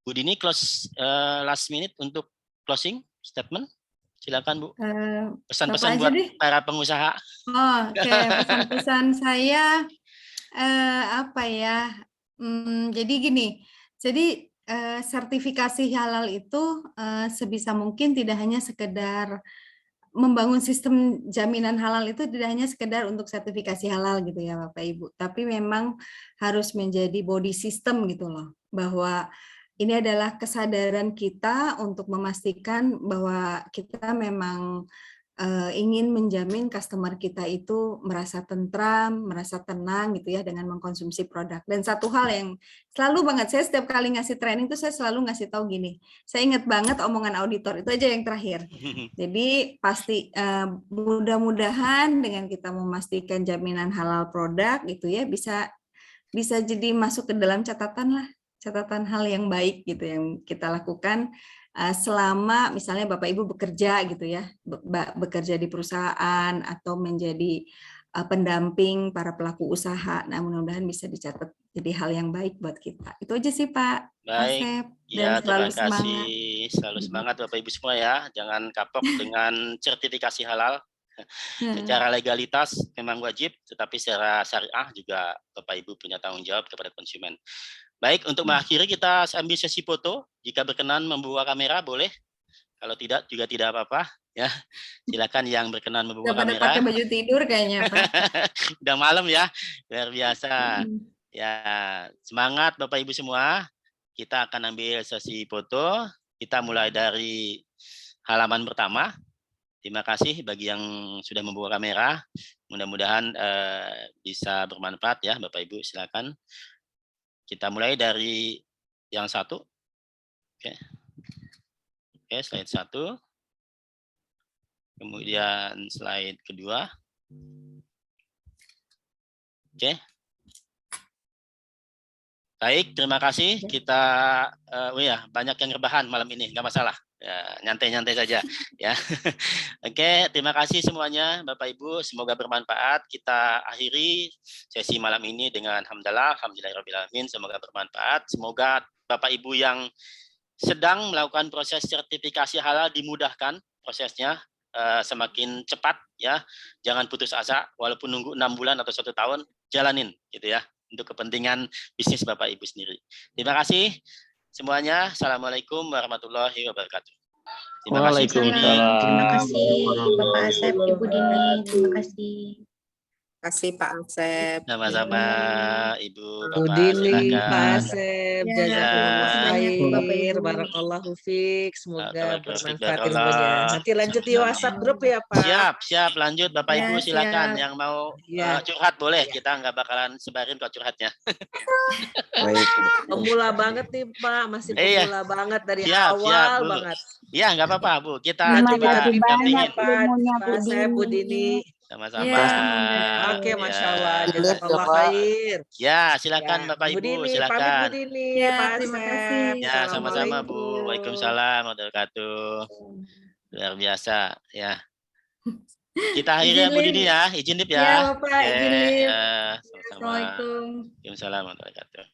Bu Dini, last minute untuk closing statement, silakan Bu. Pesan-pesan buat para pengusaha. Oke, pesan-pesan saya apa ya? Jadi gini, jadi sertifikasi halal itu sebisa mungkin tidak hanya sekedar membangun sistem jaminan halal, itu tidak hanya sekedar untuk sertifikasi halal gitu ya Bapak Ibu, tapi memang harus menjadi body system gitu loh, bahwa ini adalah kesadaran kita untuk memastikan bahwa kita memang ingin menjamin customer kita itu merasa tentram, merasa tenang gitu ya dengan mengkonsumsi produk. Dan satu hal yang selalu banget, saya setiap kali ngasih training itu saya selalu ngasih tahu gini, saya ingat banget omongan auditor, itu aja yang terakhir. Jadi pasti mudah-mudahan dengan kita memastikan jaminan halal produk gitu ya, bisa jadi masuk ke dalam catatan hal yang baik gitu yang kita lakukan selama misalnya Bapak Ibu bekerja gitu ya, bekerja di perusahaan atau menjadi pendamping para pelaku usaha. Nah, mudah-mudahan bisa dicatat jadi hal yang baik buat kita. Itu aja sih Pak. Baik, dan ya selalu terima kasih. Selalu semangat Bapak Ibu semua ya. Jangan kapok dengan sertifikasi halal. Secara legalitas memang wajib, tetapi secara syariah juga Bapak Ibu punya tanggung jawab kepada konsumen. Baik, untuk mengakhiri kita ambil sesi foto. Jika berkenan membawa kamera boleh. Kalau tidak juga tidak apa-apa ya. Silakan yang berkenan membawa kamera. Pakai baju tidur kayaknya Pak. Udah malam ya. Luar biasa. Ya, semangat Bapak Ibu semua. Kita akan ambil sesi foto. Kita mulai dari halaman pertama. Terima kasih bagi yang sudah membawa kamera. Mudah-mudahan bisa bermanfaat ya Bapak Ibu, silakan. Kita mulai dari yang 1. Oke, slide 1. Kemudian slide kedua. Oke. Baik, terima kasih. Kita banyak yang rebahan malam ini, nggak masalah. Ya, nyantai-nyantai saja ya. Oke, terima kasih semuanya Bapak Ibu, semoga bermanfaat. Kita akhiri sesi malam ini dengan alhamdulillahirabbil alamin, semoga bermanfaat. Semoga Bapak Ibu yang sedang melakukan proses sertifikasi halal dimudahkan prosesnya, semakin cepat ya. Jangan putus asa walaupun nunggu 6 bulan atau 1 tahun, jalanin gitu ya, untuk kepentingan bisnis Bapak Ibu sendiri. Terima kasih semuanya. Assalamualaikum warahmatullahi wabarakatuh. Terima kasih. Waalaikumsalam. Terima kasih Bapak Asep, Ibu Dini. Terima kasih. Terima kasih Pak Asep. Sama-sama Ibu, Bu Bapak, Dini, Pak silakan. Asep, Ya, jazakumullah terima kasih banyak, Bapak khair, Ibu. barakallahu fiik, semoga Barakallahu fiik, bermanfaat barakallah. ilmunya. Nanti lanjut di Sama-sama. WhatsApp grup ya Pak. Siap, lanjut Bapak Ya, Ibu, silakan. siap. Yang mau Ya. curhat boleh, Ya. kita nggak bakalan sebarin kok curhatnya. Baik. Pemula banget nih Pak, masih Iya. pemula banget dari Siap, awal Bu. banget. Iya, nggak apa-apa Bu, kita Nanti coba minta dampingin. Pak Asep, Bu Dini. Sama-sama. Ya, semoga. Oke, Ya. Masya Allah, Lihat ya, jazakallah Pak. khair. Ya, silakan Ya, Bapak Bu Ibu, Dini, pamit Bu silakan. Dini, Ya, Pak terima Asep. kasih. Ya, sama-sama Bu. Assalamualaikum. Waalaikumsalam warahmatullahi wabarakatuh. Luar biasa ya. Kita akhiri ya Bu Izin, Dini ya, izin Dip Ya, ya. Bapak, Oke, izin, Lip. ya, sama-sama. Assalamualaikum. Waalaikumsalam warahmatullahi wabarakatuh.